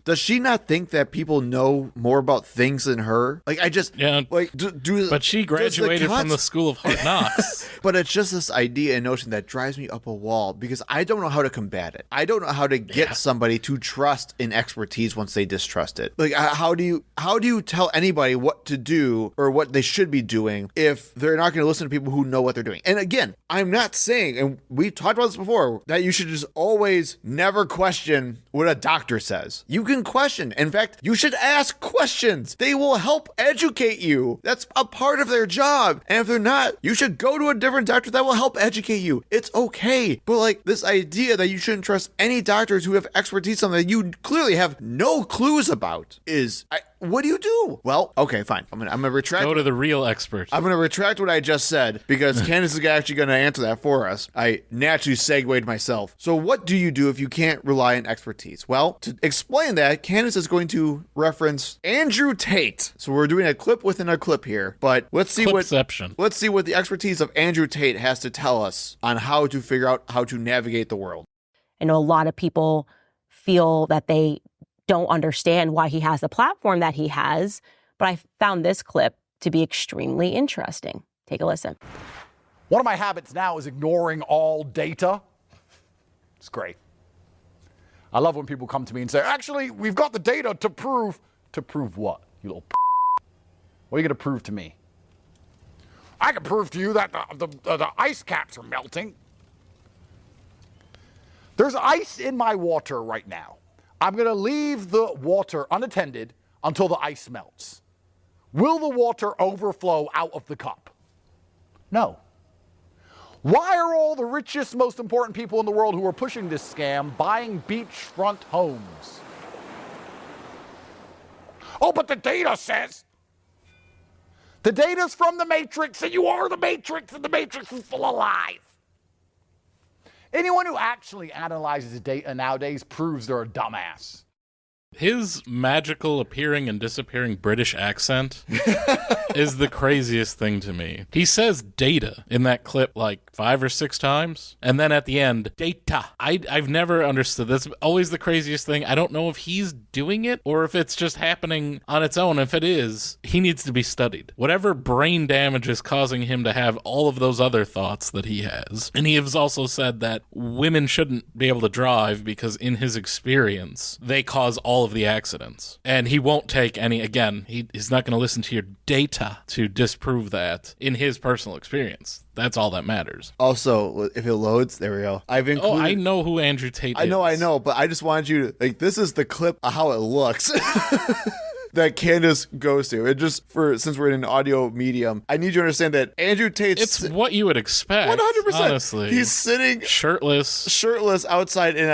does she not think that people know more about things than her? Like, but she graduated from the School of Hard Knocks. But it's just this idea and notion that drives me up a wall, because I don't know how to combat it. I don't know how to get somebody to trust in expertise once they distrust it. Like, how do you tell anybody what to do or what they should be doing if they're not going to listen to people who know what they're doing? And again, I'm not saying, and we've talked about this before, that you should just always never question what a doctor says. You can question. In fact, you should ask questions. They will help educate you. That's a part of their job. And if they're not, you should go to a different doctor that will help educate you. It's okay. But like, this idea that you shouldn't trust any doctors who have expertise on that you clearly have no clues about is, what do you do? Well, okay, fine. I'm gonna retract. Go to the real expert. I'm gonna retract what I just said, because Candace is actually gonna answer that for us. I naturally segued myself. So what do you do if you can't rely on expertise? Well, to explain that, Candace is going to reference Andrew Tate. So we're doing a clip within a clip here, but let's see what the expertise of Andrew Tate has to tell us on how to figure out how to navigate the world. I know a lot of people feel that they don't understand why he has the platform that he has, But I found this clip to be extremely interesting. Take a listen. One of my habits now is ignoring all data. It's great. I love when people come to me and say, actually, we've got the data to prove. To prove what, you little What are you going to prove to me? I can prove to you that the ice caps are melting. There's ice in my water right now. I'm going to leave the water unattended until the ice melts. Will the water overflow out of the cup? No. Why are all the richest, most important people in the world who are pushing this scam buying beachfront homes? Oh, but the data says. The data's from the Matrix, and you are the Matrix, and the Matrix is full of lies. Anyone who actually analyzes the data nowadays proves they're a dumbass. His magical appearing and disappearing British accent is the craziest thing to me. He says data in that clip like 5 or 6 times, and then at the end, data. I've never understood. That's always the craziest thing. I don't know if he's doing it or if it's just happening on its own. If it is, he needs to be studied. Whatever brain damage is causing him to have all of those other thoughts that he has. And he has also said that women shouldn't be able to drive because in his experience, they cause all of the accidents. And he won't take any, again, he's not going to listen to your data to disprove that in his personal experience. That's all that matters. Also, if it loads, there we go. I've included. Oh, I know who Andrew Tate is. I know, but I just wanted you to, like, this is the clip of how it looks. That Candace goes to. It just, since we're in an audio medium, I need you to understand that Andrew Tate's... It's what you would expect, 100%. Honestly. He's sitting... Shirtless outside in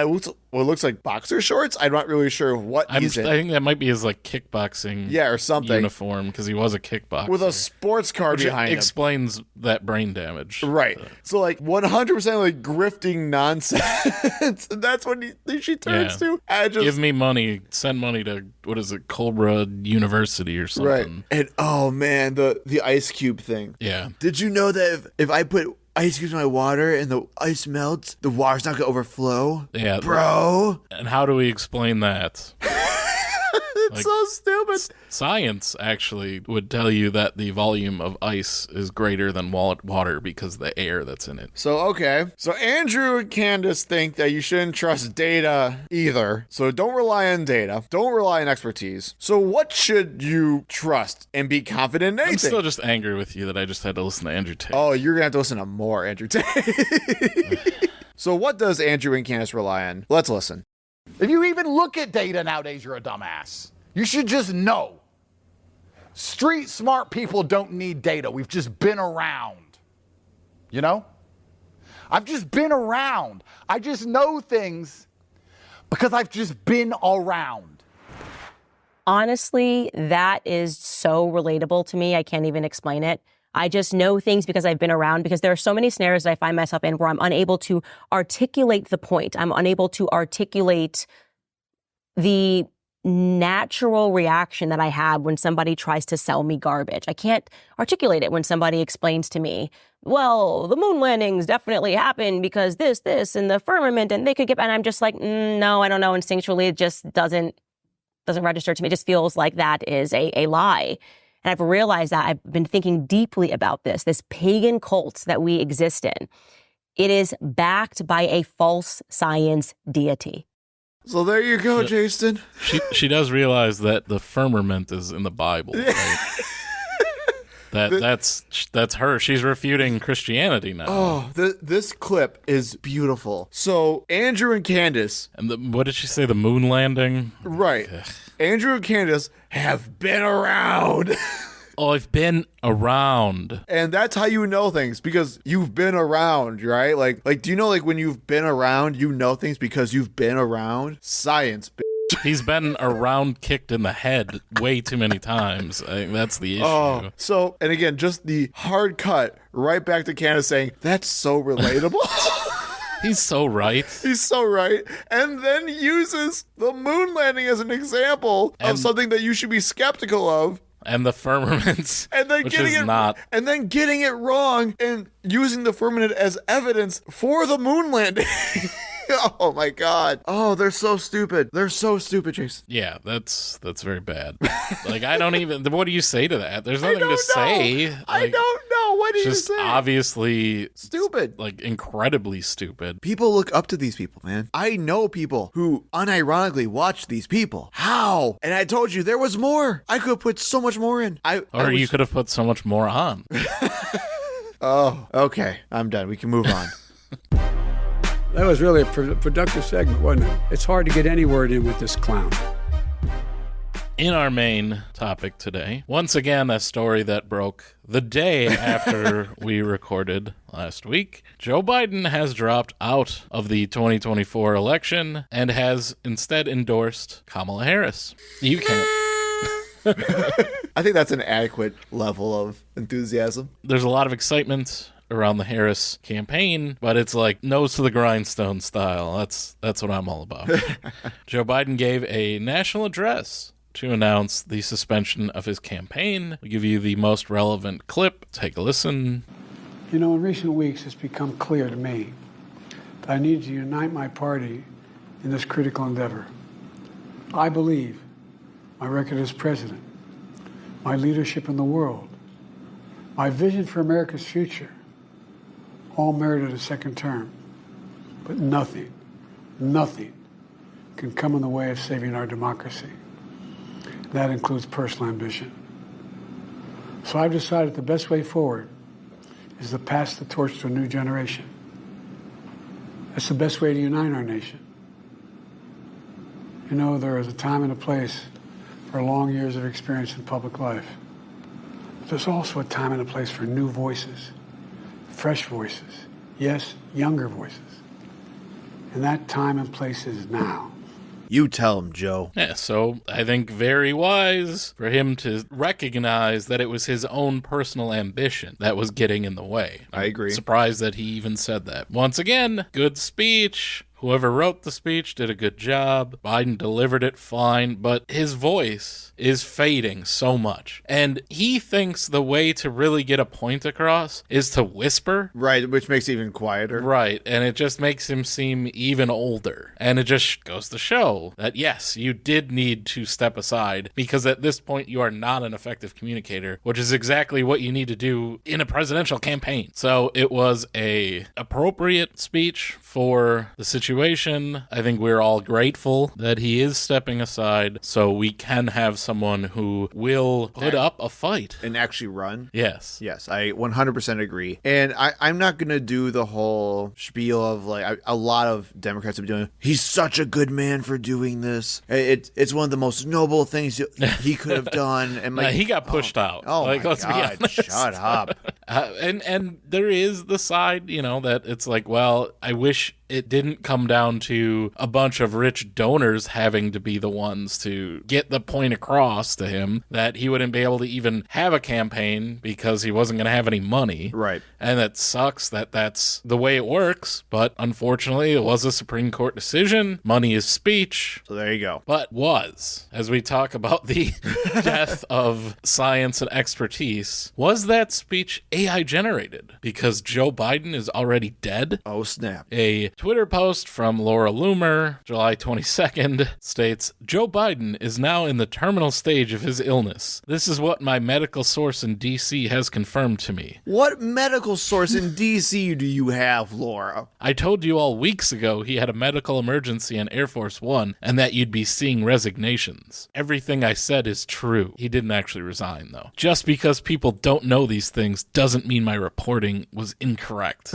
what looks like boxer shorts. I'm not really sure what he's in. I think that might be his, like, kickboxing or something. Uniform, because he was a kickboxer. With a sports car behind him. Explains that brain damage. Right. So, like, 100% like grifting nonsense. That's what she turns to. Give me money. Send money to, what is it, Cobra University or something. Right. And, oh, man, the ice cube thing. Yeah. Did you know that if I put ice cubes in my water and the ice melts, the water's not going to overflow? Yeah. Bro. And how do we explain that? It's so stupid. Science actually would tell you that the volume of ice is greater than water because of the air that's in it. So, okay. So Andrew and Candace think that you shouldn't trust data either. So don't rely on data. Don't rely on expertise. So what should you trust and be confident in anything? I'm still just angry with you that I just had to listen to Andrew Tate. Oh, you're going to have to listen to more Andrew Tate. So what does Andrew and Candace rely on? Let's listen. If you even look at data nowadays, you're a dumbass. You should just know. Street smart people don't need data. We've just been around. You know? I've just been around. I just know things because I've just been around. Honestly, that is so relatable to me. I can't even explain it. I just know things because I've been around, because there are so many scenarios that I find myself in where I'm unable to articulate the point. I'm unable to articulate the natural reaction that I have when somebody tries to sell me garbage. I can't articulate it when somebody explains to me, well, the moon landings definitely happened because this, and the firmament, and they could get, and I'm just like, no, I don't know. Instinctually, it just doesn't register to me. It just feels like that is a lie. And I've realized that I've been thinking deeply about this pagan cult that we exist in. It is backed by a false science deity. So there you go, Jason. She does realize that the firmament is in the Bible. Right? That's her. She's refuting Christianity now. Oh, this clip is beautiful. So Andrew and Candace. And what did she say? The moon landing? Right. Andrew and Candace have been around. Oh, I've been around. And that's how you know things, because you've been around, right? Like, do you know, like, when you've been around, you know things because you've been around? Science, bitch. He's been around, kicked in the head way too many times. I think that's the issue. Oh, so, and again, just the hard cut right back to Candace saying, that's so relatable. He's so right. He's so right. And then uses the moon landing as an example of something that you should be skeptical of. And the firmament, and then getting it wrong and using the firmament as evidence for the moon landing. Oh my God. Oh, they're so stupid. They're so stupid, Jason. Yeah, that's very bad. Like, I don't even, what do you say to that? There's nothing to say. I don't know. What do you just say? Obviously stupid. Like, incredibly stupid. People look up to these people, man. I know people who unironically watch these people. How? And I told you there was more. I could have put so much more in. You could have put so much more on. Oh, okay. I'm done. We can move on. That was really a productive segment, wasn't it? It's hard to get any word in with this clown. In our main topic today, once again, a story that broke the day after we recorded last week. Joe Biden has dropped out of the 2024 election and has instead endorsed Kamala Harris. You can't. I think that's an adequate level of enthusiasm. There's a lot of excitement around the Harris campaign, but it's like nose to the grindstone style. That's what I'm all about. Joe Biden gave a national address to announce the suspension of his campaign. We'll give you the most relevant clip. Take a listen. You know, in recent weeks, it's become clear to me that I need to unite my party in this critical endeavor. I believe my record as president, my leadership in the world, my vision for America's future, all merited a second term. But nothing can come in the way of saving our democracy. That includes personal ambition. So I've decided the best way forward is to pass the torch to a new generation. That's the best way to unite our nation. You know, there is a time and a place for long years of experience in public life. But there's also a time and a place for new voices, fresh voices, yes, younger voices. And that time and place is now. You tell him, Joe. Yeah, so I think very wise for him to recognize that it was his own personal ambition that was getting in the way. I agree. Surprised that he even said that. Once again, good speech. Whoever wrote the speech did a good job. Biden delivered it fine, but his voice is fading so much. And he thinks the way to really get a point across is to whisper. Right, which makes it even quieter. Right, and it just makes him seem even older. And it just goes to show that, yes, you did need to step aside, because at this point you are not an effective communicator, which is exactly what you need to do in a presidential campaign. So it was a appropriate speech for the situation. I think we're all grateful that he is stepping aside so we can have someone who will put up a fight. And actually run? Yes. Yes, I 100% agree. And I'm not going to do the whole spiel of, like, a lot of Democrats have been doing, he's such a good man for doing this. It's one of the most noble things he could have done. And like, he got pushed out. Oh, like, my let's God, be honest. shut up. And there is the side, that it's like, well, I wish it didn't come down to a bunch of rich donors having to be the ones to get the point across to him that he wouldn't be able to even have a campaign because he wasn't going to have any money. Right. And that sucks that that's the way it works. But unfortunately, it was a Supreme Court decision. Money is speech. So there you go. But as we talk about the death of science and expertise, was that speech AI generated? Because Joe Biden is already dead? Oh, snap. A Twitter post from Laura Loomer, July 22nd, states, Joe Biden is now in the terminal stage of his illness. This is what my medical source in D.C. has confirmed to me. What medical source in D.C. do you have, Laura? I told you all weeks ago he had a medical emergency on Air Force One and that you'd be seeing resignations. Everything I said is true. He didn't actually resign, though. Just because people don't know these things doesn't mean my reporting was incorrect.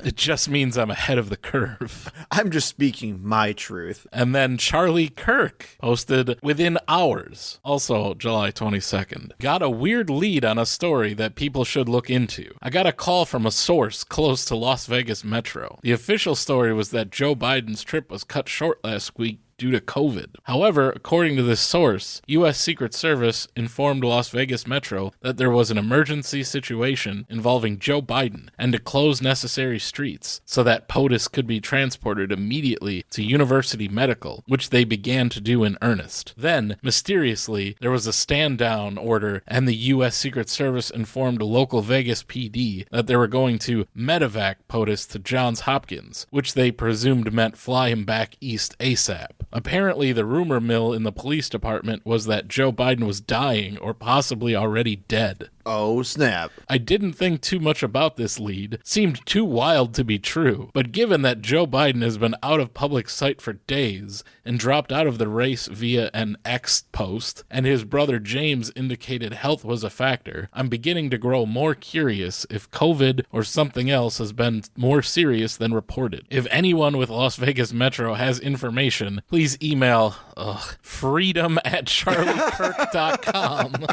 It just means I'm ahead of the curve. I'm just speaking my truth. And then Charlie Kirk posted within hours, also July 22nd, got a weird lead on a story that people should look into. I got a call from a source close to Las Vegas Metro. The official story was that Joe Biden's trip was cut short last week due to COVID. However, according to this source, U.S. Secret Service informed Las Vegas Metro that there was an emergency situation involving Joe Biden and to close necessary streets so that POTUS could be transported immediately to University Medical, which they began to do in earnest. Then, mysteriously, there was a stand-down order and the U.S. Secret Service informed local Vegas PD that they were going to medevac POTUS to Johns Hopkins, which they presumed meant fly him back east ASAP. Apparently, the rumor mill in the police department was that Joe Biden was dying or possibly already dead. Oh, snap. I didn't think too much about this lead. Seemed too wild to be true. But given that Joe Biden has been out of public sight for days and dropped out of the race via an X post, and his brother James indicated health was a factor, I'm beginning to grow more curious if COVID or something else has been more serious than reported. If anyone with Las Vegas Metro has information, please email freedom@charliekirk.com.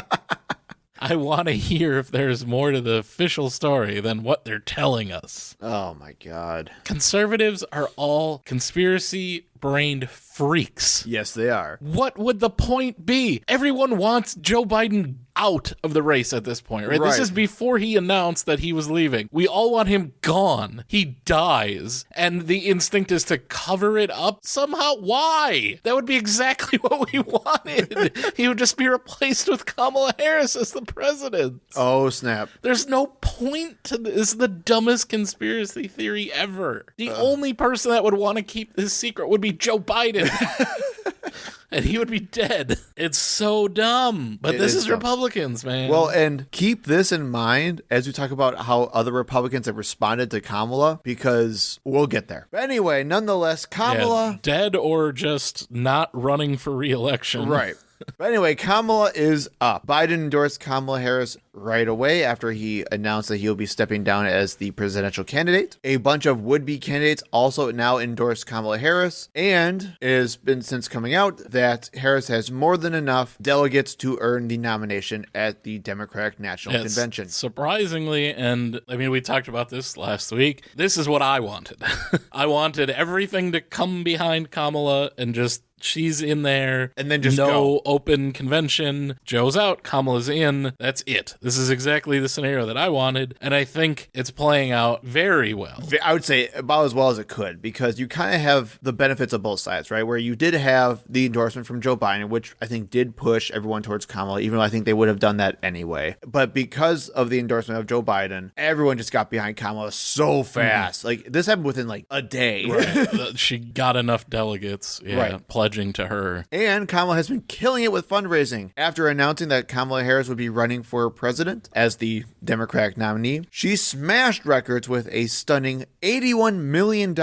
I want to hear if there's more to the official story than what they're telling us. Oh, my God. Conservatives are all conspiracy-brained freaks. Yes, they are. What would the point be? Everyone wants Joe Biden out of the race at this point, right? This is before he announced that he was leaving. We all want him gone. He dies, and the instinct is to cover it up somehow. Why? That would be exactly what we wanted. He would just be replaced with Kamala Harris as the president. Oh, snap. There's no point to this. This is the dumbest conspiracy theory ever. The only person that would want to keep this secret would be Joe Biden. And he would be dead. It's so dumb. But this is Republicans, man. Well, and keep this in mind as we talk about how other Republicans have responded to Kamala, because we'll get there. But anyway, nonetheless, Kamala... Yeah, dead or just not running for re-election. Right. But anyway, Kamala is up. Biden endorsed Kamala Harris right away after he announced that he'll be stepping down as the presidential candidate. A bunch of would-be candidates also now endorsed Kamala Harris, and it has been since coming out that Harris has more than enough delegates to earn the nomination at the Democratic National Convention. Surprisingly, and I mean, we talked about this last week, this is what I wanted. I wanted everything to come behind Kamala and just she's in there, and then just no open convention. Joe's out, Kamala's in. That's it. This is exactly the scenario that I wanted, and I think it's playing out very well. I would say about as well as it could, because you kind of have the benefits of both sides, right? Where you did have the endorsement from Joe Biden, which I think did push everyone towards Kamala, even though I think they would have done that anyway. But because of the endorsement of Joe Biden, everyone just got behind Kamala so fast. Like, this happened within like a day. Right. She got enough delegates, pledging to her. And Kamala has been killing it with fundraising. After announcing that Kamala Harris would be running for president as the Democratic nominee, she smashed records with a stunning $81 million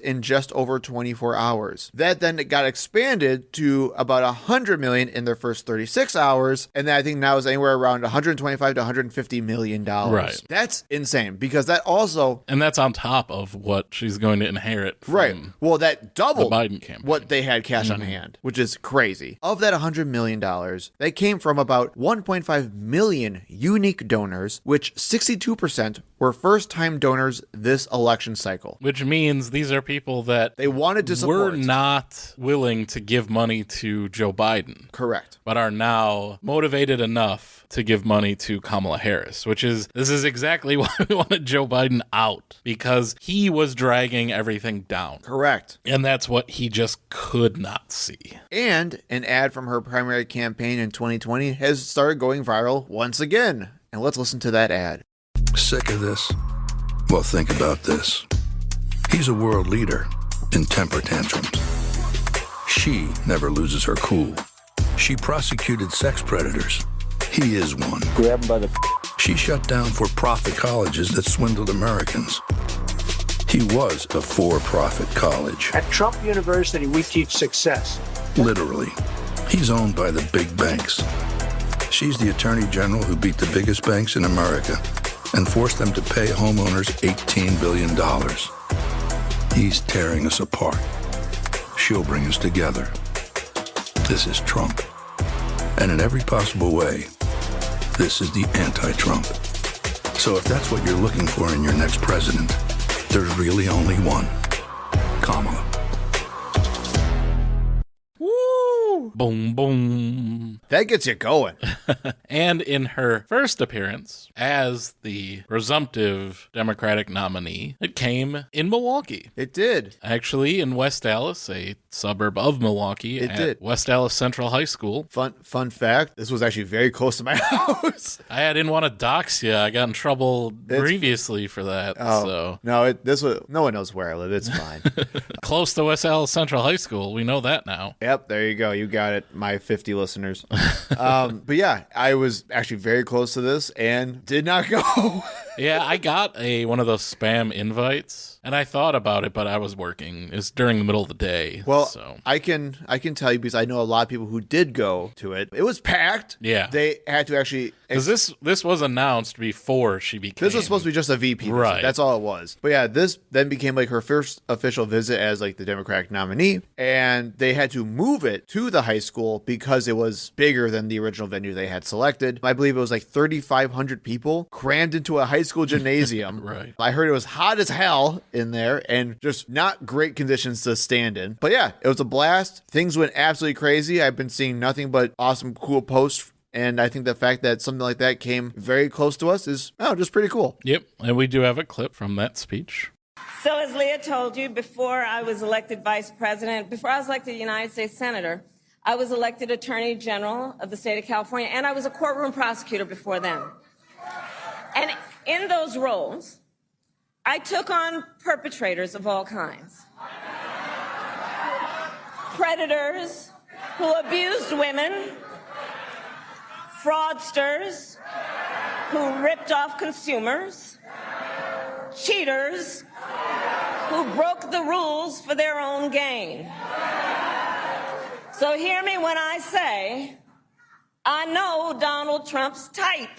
in just over 24 hours. That then got expanded to about $100 million in their first 36 hours, and then I think now is anywhere around $125 to $150 million. Right. That's insane, because that also... And that's on top of what she's going to inherit from well, that doubled the Biden campaign. What they had cash on hand, which is crazy. Of that $100 million, that came from about 1.5 million unique donors, which 62% were first-time donors this election cycle. Which means these are people that they wanted to support. Were not willing to give money to Joe Biden. Correct. But are now motivated enough to give money to Kamala Harris, this is exactly why we wanted Joe Biden out, because he was dragging everything down. Correct. And that's what he just could not see. And an ad from her primary campaign in 2020 has started going viral once again. And let's listen to that ad. Sick of this? Well, think about this. He's a world leader in temper tantrums. She never loses her cool. She prosecuted sex predators. He is one. Grab him by the... She shut down for-profit colleges that swindled Americans. He was a for-profit college. At Trump University, we teach success. Literally. He's owned by the big banks. She's the attorney general who beat the biggest banks in America and forced them to pay homeowners $18 billion. He's tearing us apart. She'll bring us together. This is Trump. And in every possible way, this is the anti-Trump. So if that's what you're looking for in your next president, there's really only one. Kamala. Boom, boom. That gets you going. And in her first appearance as the presumptive Democratic nominee, it came in Milwaukee. It did. Actually, in West Dallas, a suburb of Milwaukee. It at did. West Dallas Central High School. Fun fact, this was actually very close to my house. I didn't want to dox you. I got in trouble previously for that. Oh, so no, no one knows where I live. It's fine. Close to West Dallas Central High School. We know that now. Yep, there you go. You got it, my 50 listeners. But yeah, I was actually very close to this and did not go. Yeah, I got one of those spam invites, and I thought about it, but I was working. It's during the middle of the day. Well, so. I can tell you because I know a lot of people who did go to it. It was packed. Yeah. They had to actually... Because this was announced before she became... This was supposed to be just a VP visit. Right. That's all it was. But yeah, this then became like her first official visit as like the Democratic nominee. And they had to move it to the high school because it was bigger than the original venue they had selected. I believe it was like 3,500 people crammed into a high school gymnasium. Right. I heard it was hot as hell in there and just not great conditions to stand in. But yeah, it was a blast. Things went absolutely crazy. I've been seeing nothing but awesome, cool posts. And I think the fact that something like that came very close to us is just pretty cool. Yep. And we do have a clip from that speech. So as Leah told you, before I was elected vice president, before I was elected United States Senator, I was elected Attorney General of the state of California, and I was a courtroom prosecutor before then. And in those roles, I took on perpetrators of all kinds. Predators who abused women, fraudsters who ripped off consumers, cheaters who broke the rules for their own gain. So hear me when I say, I know Donald Trump's type.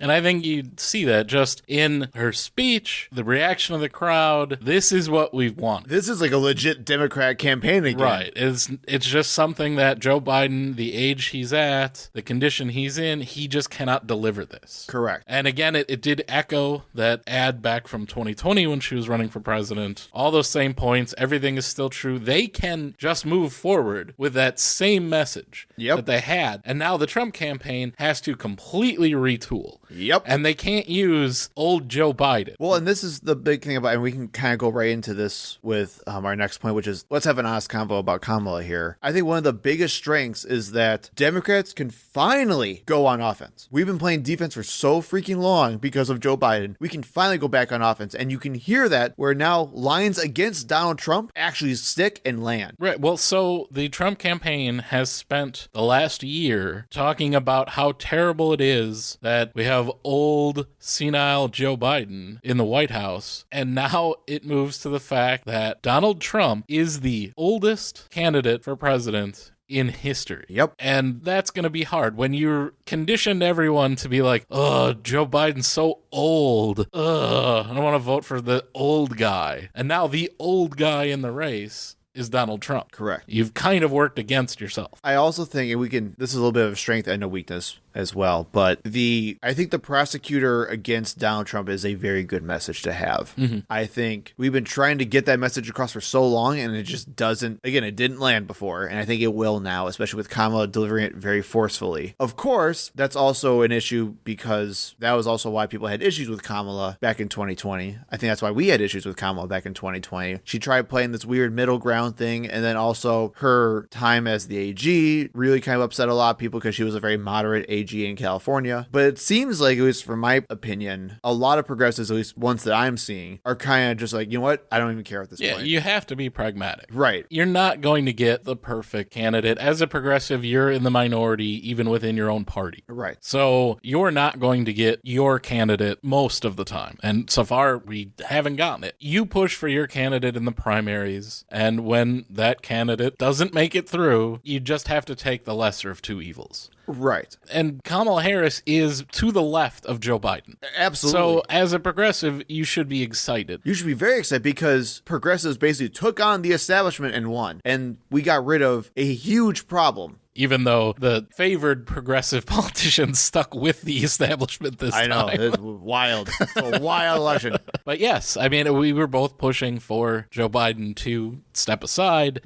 And I think you'd see that just in her speech, the reaction of the crowd. This is what we want. This is like a legit Democrat campaign again. Right. It's just something that Joe Biden, the age he's at, the condition he's in, he just cannot deliver this. Correct. And again, it did echo that ad back from 2020 when she was running for president. All those same points, everything is still true. They can just move forward with that same message that they had. And now the Trump campaign has to completely retool. Yep. And they can't use old Joe Biden. Well, and this is the big thing about, and we can kind of go right into this with our next point, which is let's have an honest convo about Kamala here. I think one of the biggest strengths is that Democrats can finally go on offense. We've been playing defense for so freaking long because of Joe Biden. We can finally go back on offense. And you can hear that where now lines against Donald Trump actually stick and land. Right. Well, so the Trump campaign has spent the last year talking about how terrible it is that we have old, senile Joe Biden in the White House, and now it moves to the fact that Donald Trump is the oldest candidate for president in history. Yep. And that's going to be hard when you're conditioned everyone to be like, oh, Joe Biden's so old. I don't want to vote for the old guy. And now the old guy in the race is Donald Trump. Correct. You've kind of worked against yourself. I also think, and this is a little bit of a strength and a weakness as well, but I think the prosecutor against Donald Trump is a very good message to have. Mm-hmm. I think we've been trying to get that message across for so long, and it just doesn't, again, it didn't land before, and I think it will now, especially with Kamala delivering it very forcefully. Of course, that's also an issue because that was also why people had issues with Kamala back in 2020. I think that's why we had issues with Kamala back in 2020. She tried playing this weird middle ground thing, and then also her time as the AG really kind of upset a lot of people because she was a very moderate AG in California. But it seems like, at least from my opinion, a lot of progressives, at least ones that I'm seeing, are kind of just like, you know what? I don't even care at this point. Yeah, you have to be pragmatic. Right. You're not going to get the perfect candidate. As a progressive, you're in the minority even within your own party. Right. So you're not going to get your candidate most of the time. And so far, we haven't gotten it. You push for your candidate in the primaries, and when that candidate doesn't make it through, you just have to take the lesser of two evils. Right. And Kamala Harris is to the left of Joe Biden. Absolutely. So as a progressive, you should be excited. You should be very excited because progressives basically took on the establishment and won. And we got rid of a huge problem. Even though the favored progressive politicians stuck with the establishment this time. I know. It's wild. It's a wild election. But yes, I mean, we were both pushing for Joe Biden to step aside.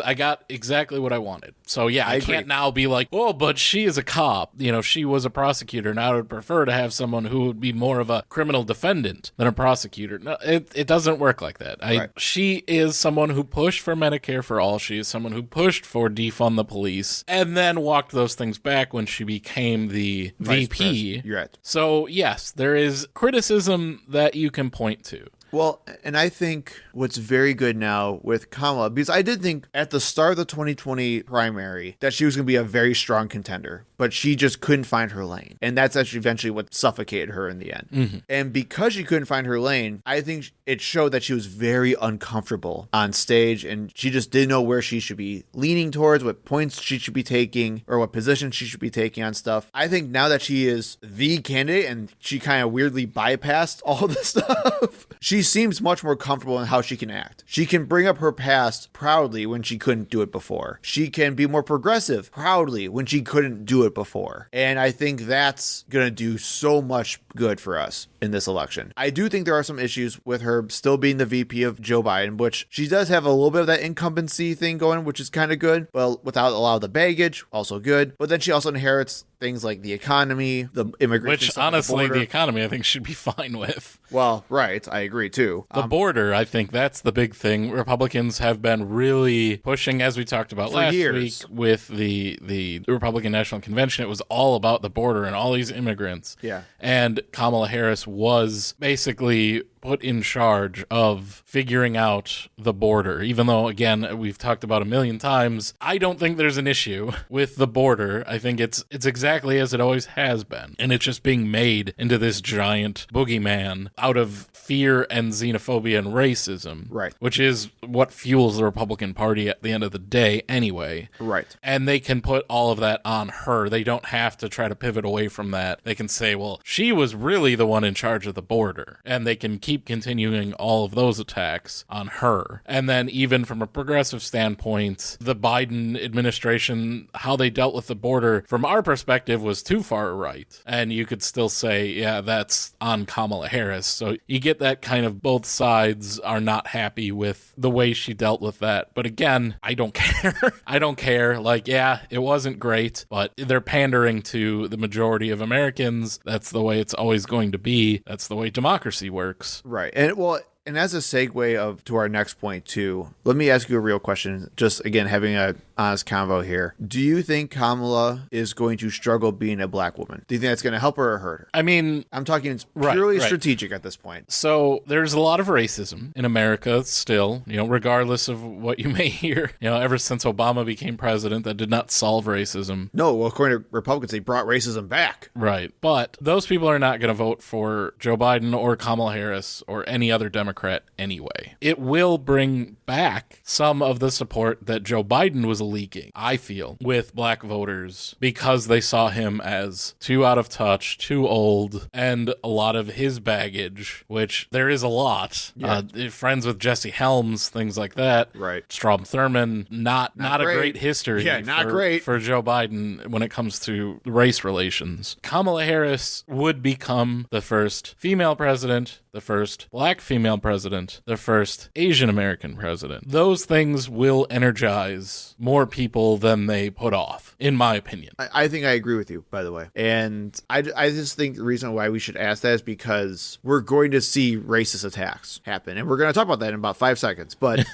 I got exactly what I wanted. So yeah, I can't now be like, oh, but she is a cop. You know, she was a prosecutor, and I would prefer to have someone who would be more of a criminal defendant than a prosecutor. No, it doesn't work like that. Right. She is someone who pushed for Medicare for all. She is someone who pushed for defund the police. And then walked those things back when she became the VP. You're right. So, yes, there is criticism that you can point to. Well, and I think what's very good now with Kamala, because I did think at the start of the 2020 primary that she was going to be a very strong contender, but she just couldn't find her lane. And that's actually eventually what suffocated her in the end. Mm-hmm. And because she couldn't find her lane, I think it showed that she was very uncomfortable on stage, and she just didn't know where she should be leaning towards, what points she should be taking, or what position she should be taking on stuff. I think now that she is the candidate and she kind of weirdly bypassed all the stuff, she seems much more comfortable in how she can act. She can bring up her past proudly when she couldn't do it before. She can be more progressive proudly when she couldn't do it before. And I think that's going to do so much good for us in this election. I do think there are some issues with her still being the VP of Joe Biden, which she does have a little bit of that incumbency thing going, which is kind of good. Well, without a lot of the baggage, also good. But then she also inherits things like the economy, the immigration. Which, honestly, the economy, I think, should be fine with. Well, right. I agree, too. The border, I think that's the big thing. Republicans have been really pushing, as we talked about last week with the Republican National Convention. It was all about the border and all these immigrants. Yeah. And Kamala Harris was basically put in charge of figuring out the border, even though, again, we've talked about a million times, I don't think there's an issue with the border. I think it's exactly as it always has been, and it's just being made into this giant boogeyman out of fear and xenophobia and racism, right? Which is what fuels the Republican Party at the end of the day anyway. Right. And they can put all of that on her. They don't have to try to pivot away from that. They can say, well, she was really the one in charge of the border, and they can keep continuing all of those attacks on her. And then even from a progressive standpoint, the Biden administration, how they dealt with the border from our perspective was too far right. And you could still say, yeah, that's on Kamala Harris. So you get that kind of both sides are not happy with the way she dealt with that. But again, I don't care. I don't care. Like, yeah, it wasn't great, but they're pandering to the majority of Americans. That's the way it's always going to be. That's the way democracy works. Right. And as a segue to our next point too, let me ask you a real question. Just again, having a honest convo here. Do you think Kamala is going to struggle being a black woman? Do you think that's going to help her or hurt her? I mean, I'm talking purely strategic at this point. So there's a lot of racism in America still, regardless of what you may hear, ever since Obama became president, that did not solve racism. No, well, according to Republicans, they brought racism back. Right. But those people are not going to vote for Joe Biden or Kamala Harris or any other Democrat anyway. It will bring back some of the support that Joe Biden was leaking, I feel, with black voters because they saw him as too out of touch, too old, and a lot of his baggage, which there is a lot. Yeah. Friends with Jesse Helms, things like that. Right. Strom Thurmond, not a great history. Yeah, not great for Joe Biden when it comes to race relations. Kamala Harris would become the first female president, the first black female president, the first Asian American president. Those things will energize more people than they put off, in my opinion. I think I agree with you, by the way. And I just think the reason why we should ask that is because we're going to see racist attacks happen. And we're going to talk about that in about 5 seconds. But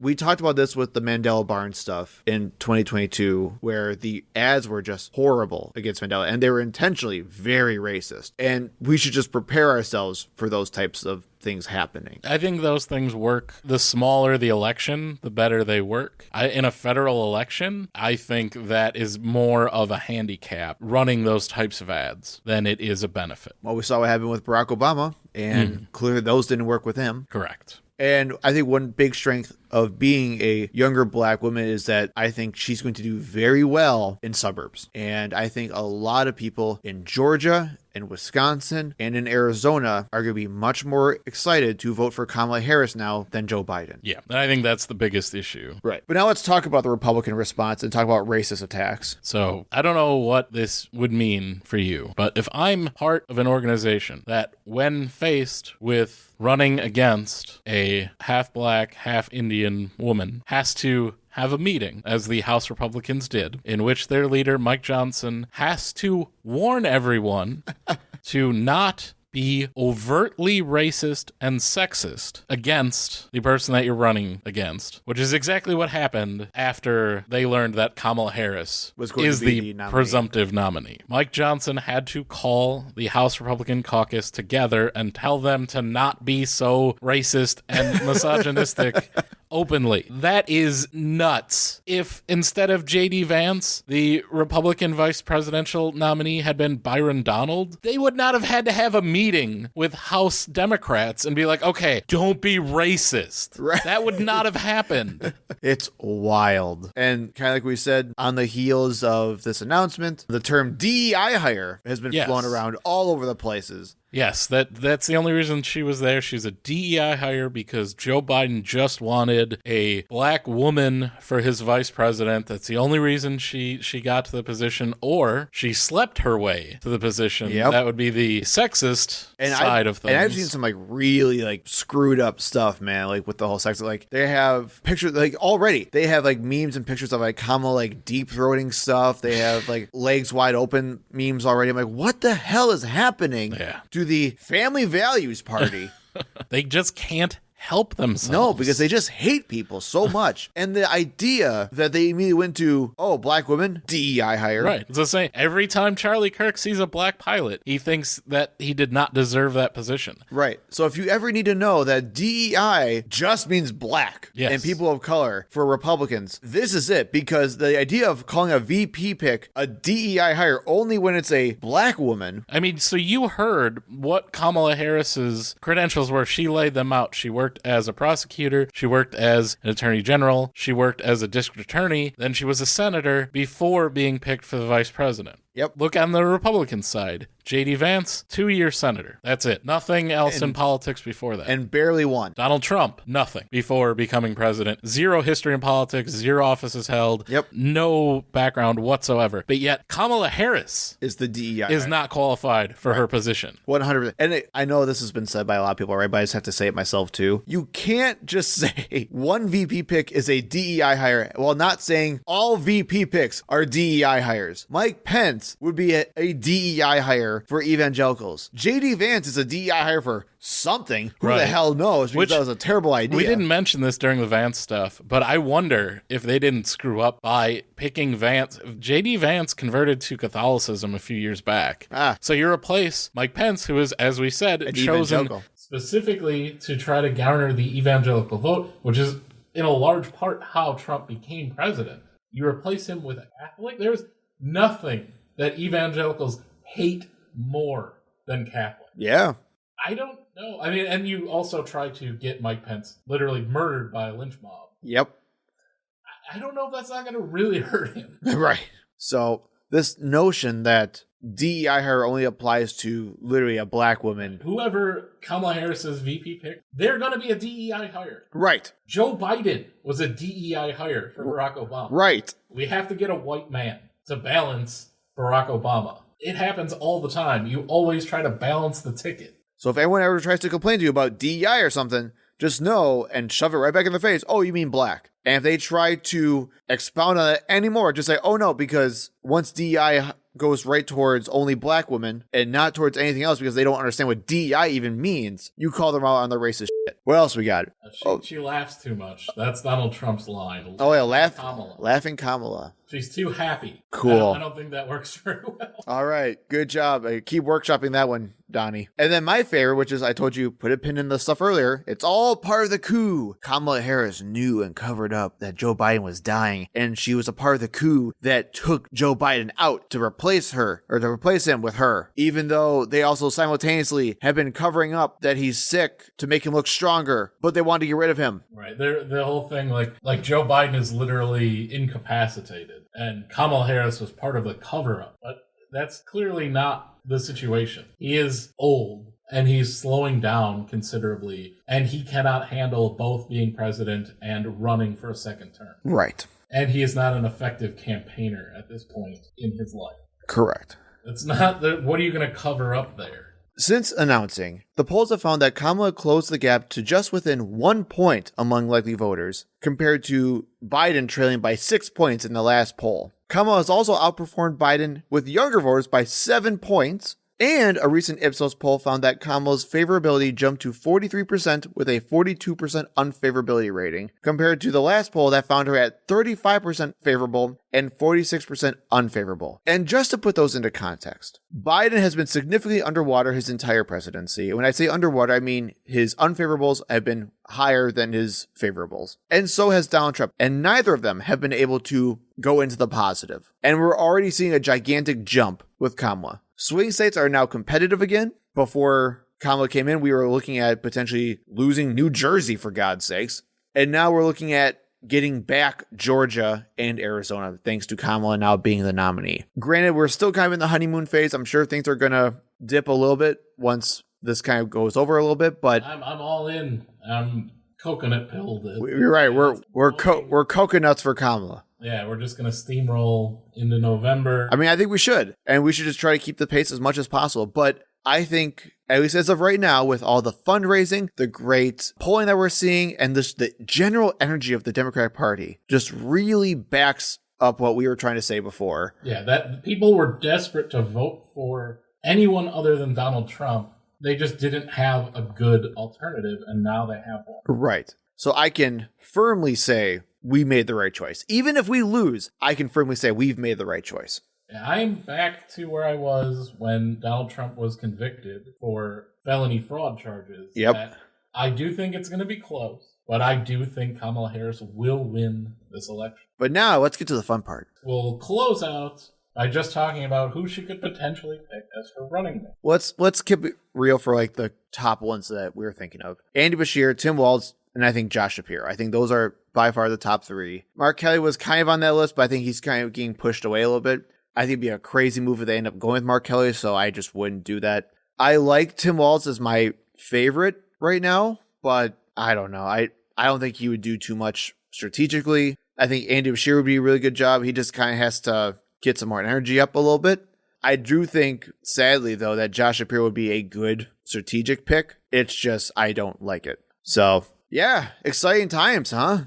we talked about this with the Mandela Barnes stuff in 2022, where the ads were just horrible against Mandela. And they were intentionally very racist. And we should just prepare ourselves for those types of things happening. I think those things work. The smaller the election, the better they work. In a federal election, I think that is more of a handicap running those types of ads than it is a benefit. Well, we saw what happened with Barack Obama, and clearly those didn't work with him. Correct. And I think one big strength of being a younger black woman is that I think she's going to do very well in suburbs. And I think a lot of people in Georgia, in Wisconsin, and in Arizona are going to be much more excited to vote for Kamala Harris now than Joe Biden. Yeah, and I think that's the biggest issue. Right. But now let's talk about the Republican response and talk about racist attacks. So I don't know what this would mean for you, but if I'm part of an organization that, when faced with running against a half-black, half-Indian woman, has to have a meeting, as the House Republicans did, in which their leader, Mike Johnson, has to warn everyone to not be overtly racist and sexist against the person that you're running against, which is exactly what happened after they learned that Kamala Harris is the presumptive nominee. Mike Johnson had to call the House Republican caucus together and tell them to not be so racist and misogynistic openly. That is nuts. If instead of J.D. Vance, the Republican vice presidential nominee had been Byron Donald, they would not have had to have a meeting with House Democrats and be like, okay, don't be racist. Right. That would not have happened. It's wild. And kind of like we said, on the heels of this announcement, the term DEI hire has been flown around all over the places. Yes, that's the only reason she was there. She's a DEI hire because Joe Biden just wanted a black woman for his vice president. That's the only reason she got to the position, or she slept her way to the position. Yep. That would be the sexist side of things. And I've seen some really screwed up stuff, man, with the whole sex. They have pictures, already they have memes and pictures of Kamala deep throating stuff. They have legs wide open memes already. I'm like, what the hell is happening? Yeah. To the Family Values Party. They just can't help themselves. No, because they just hate people so much. And the idea that they immediately went to, oh, black women, DEI hire. Right. It's the same. Every time Charlie Kirk sees a black pilot, he thinks that he did not deserve that position. Right. So if you ever need to know that DEI just means black and people of color for Republicans, this is it. Because the idea of calling a VP pick a DEI hire only when it's a black woman. I mean, so you heard what Kamala Harris's credentials were. She laid them out. She worked as a prosecutor. She worked as an attorney general. She worked as a district attorney. Then she was a senator before being picked for the vice president. Yep. Look on the Republican side. J.D. Vance, 2-year senator. That's it. Nothing else in politics before that. And barely won. Donald Trump, nothing before becoming president. Zero history in politics, 0 offices held. Yep. No background whatsoever. But yet Kamala Harris is the DEI. Is not qualified for her position. 100%. And I know this has been said by a lot of people, right? But I just have to say it myself too. You can't just say one VP pick is a DEI hire while not saying all VP picks are DEI hires. Mike Pence would be a DEI hire for evangelicals. J.D. Vance is a DEI hire for something. Who the hell knows? Because that was a terrible idea. We didn't mention this during the Vance stuff, but I wonder if they didn't screw up by picking Vance. J.D. Vance converted to Catholicism a few years back. So you replace Mike Pence, who is, as we said, chosen specifically to try to garner the evangelical vote, which is in a large part how Trump became president. You replace him with a Catholic. There's nothing that evangelicals hate more than Catholic. Yeah. I don't know. I mean, and you also try to get Mike Pence literally murdered by a lynch mob. Yep. I don't know if that's not going to really hurt him. Right. So this notion that DEI hire only applies to literally a black woman. Whoever Kamala Harris's VP pick, they're going to be a DEI hire. Right. Joe Biden was a DEI hire for Barack Obama. Right. We have to get a white man to balance Barack Obama. It happens all the time. You always try to balance the ticket. So if anyone ever tries to complain to you about DEI or something, just know and shove it right back in their face. Oh, you mean black. And if they try to expound on it anymore, just say, oh no, because once DEI goes right towards only black women and not towards anything else because they don't understand what DEI even means, you call them out on their racist shit. What else we got? She laughs too much. That's Donald Trump's line. Oh yeah, Kamala. Laughing Kamala. She's too happy. Cool. I don't think that works very well. All right. Good job. Keep workshopping that one. Donnie. And then my favorite, which is I told you, put a pin in the stuff earlier. It's all part of the coup. Kamala Harris knew and covered up that Joe Biden was dying, and she was a part of the coup that took Joe Biden out to replace her, or to replace him with her, even though they also simultaneously have been covering up that he's sick to make him look stronger, but they wanted to get rid of him. Right. The whole thing, like Joe Biden is literally incapacitated, and Kamala Harris was part of the cover-up, but that's clearly not the situation. He is old, and he's slowing down considerably, and he cannot handle both being president and running for a second term. Right. And he is not an effective campaigner at this point in his life. Correct. It's not what are you going to cover up there? Since announcing, the polls have found that Kamala closed the gap to just within 1 point among likely voters, compared to Biden trailing by 6 points in the last poll. Kamala has also outperformed Biden with younger voters by 7 points, and a recent Ipsos poll found that Kamala's favorability jumped to 43% with a 42% unfavorability rating, compared to the last poll that found her at 35% favorable and 46% unfavorable. And just to put those into context, Biden has been significantly underwater his entire presidency. When I say underwater, I mean his unfavorables have been higher than his favorables. And so has Donald Trump. And neither of them have been able to go into the positive. And we're already seeing a gigantic jump with Kamala. Swing states are now competitive again. Before Kamala came in, we were looking at potentially losing New Jersey, for God's sakes. And now we're looking at getting back Georgia and Arizona, thanks to Kamala now being the nominee. Granted, we're still kind of in the honeymoon phase. I'm sure things are going to dip a little bit once this kind of goes over a little bit, but I'm all in. I'm coconut pilled. You're right. We're coconuts for Kamala. Yeah, we're just going to steamroll into November. I mean, I think we should. And we should just try to keep the pace as much as possible. But I think, at least as of right now, with all the fundraising, the great polling that we're seeing, and the general energy of the Democratic Party just really backs up what we were trying to say before. Yeah, that people were desperate to vote for anyone other than Donald Trump. They just didn't have a good alternative, and now they have one. Right. So I can firmly say we made the right choice. Even if we lose, I can firmly say we've made the right choice. I'm back to where I was when Donald Trump was convicted for felony fraud charges. Yep. I do think it's going to be close, but I do think Kamala Harris will win this election. But now let's get to the fun part. We'll close out by just talking about who she could potentially pick as her running mate. Let's keep it real for like the top ones that we were thinking of. Andy Beshear, Tim Walz, and I think Josh Shapiro. I think those are by far the top three. Mark Kelly was kind of on that list, but I think he's kind of getting pushed away a little bit. I think it'd be a crazy move if they end up going with Mark Kelly, so I just wouldn't do that. I like Tim Walz as my favorite right now, but I don't know. I don't think he would do too much strategically. I think Andy Beshear would be a really good job. He just kind of has to get some more energy up a little bit. I do think, sadly, though, that Josh Shapiro would be a good strategic pick. It's just I don't like it. So, yeah, exciting times, huh?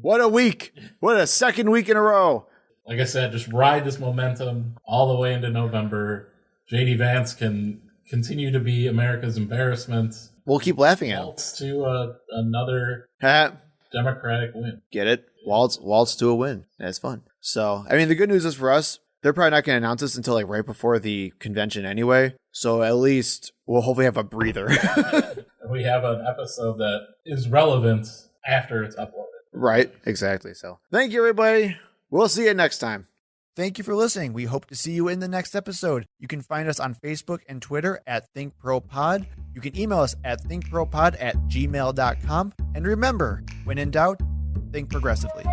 What a week. What a second week in a row. Like I said, just ride this momentum all the way into November. J.D. Vance can continue to be America's embarrassment. We'll keep laughing at him. Waltz to another Democratic win. Get it? Waltz to a win. That's fun. So, I mean, the good news is for us, they're probably not going to announce this until like right before the convention anyway. So at least we'll hopefully have a breather. We have an episode that is relevant after it's uploaded. Right. Exactly. So thank you, everybody. We'll see you next time. Thank you for listening. We hope to see you in the next episode. You can find us on Facebook and Twitter at ThinkProPod. You can email us at thinkpropod@gmail.com. And remember, when in doubt, think progressively.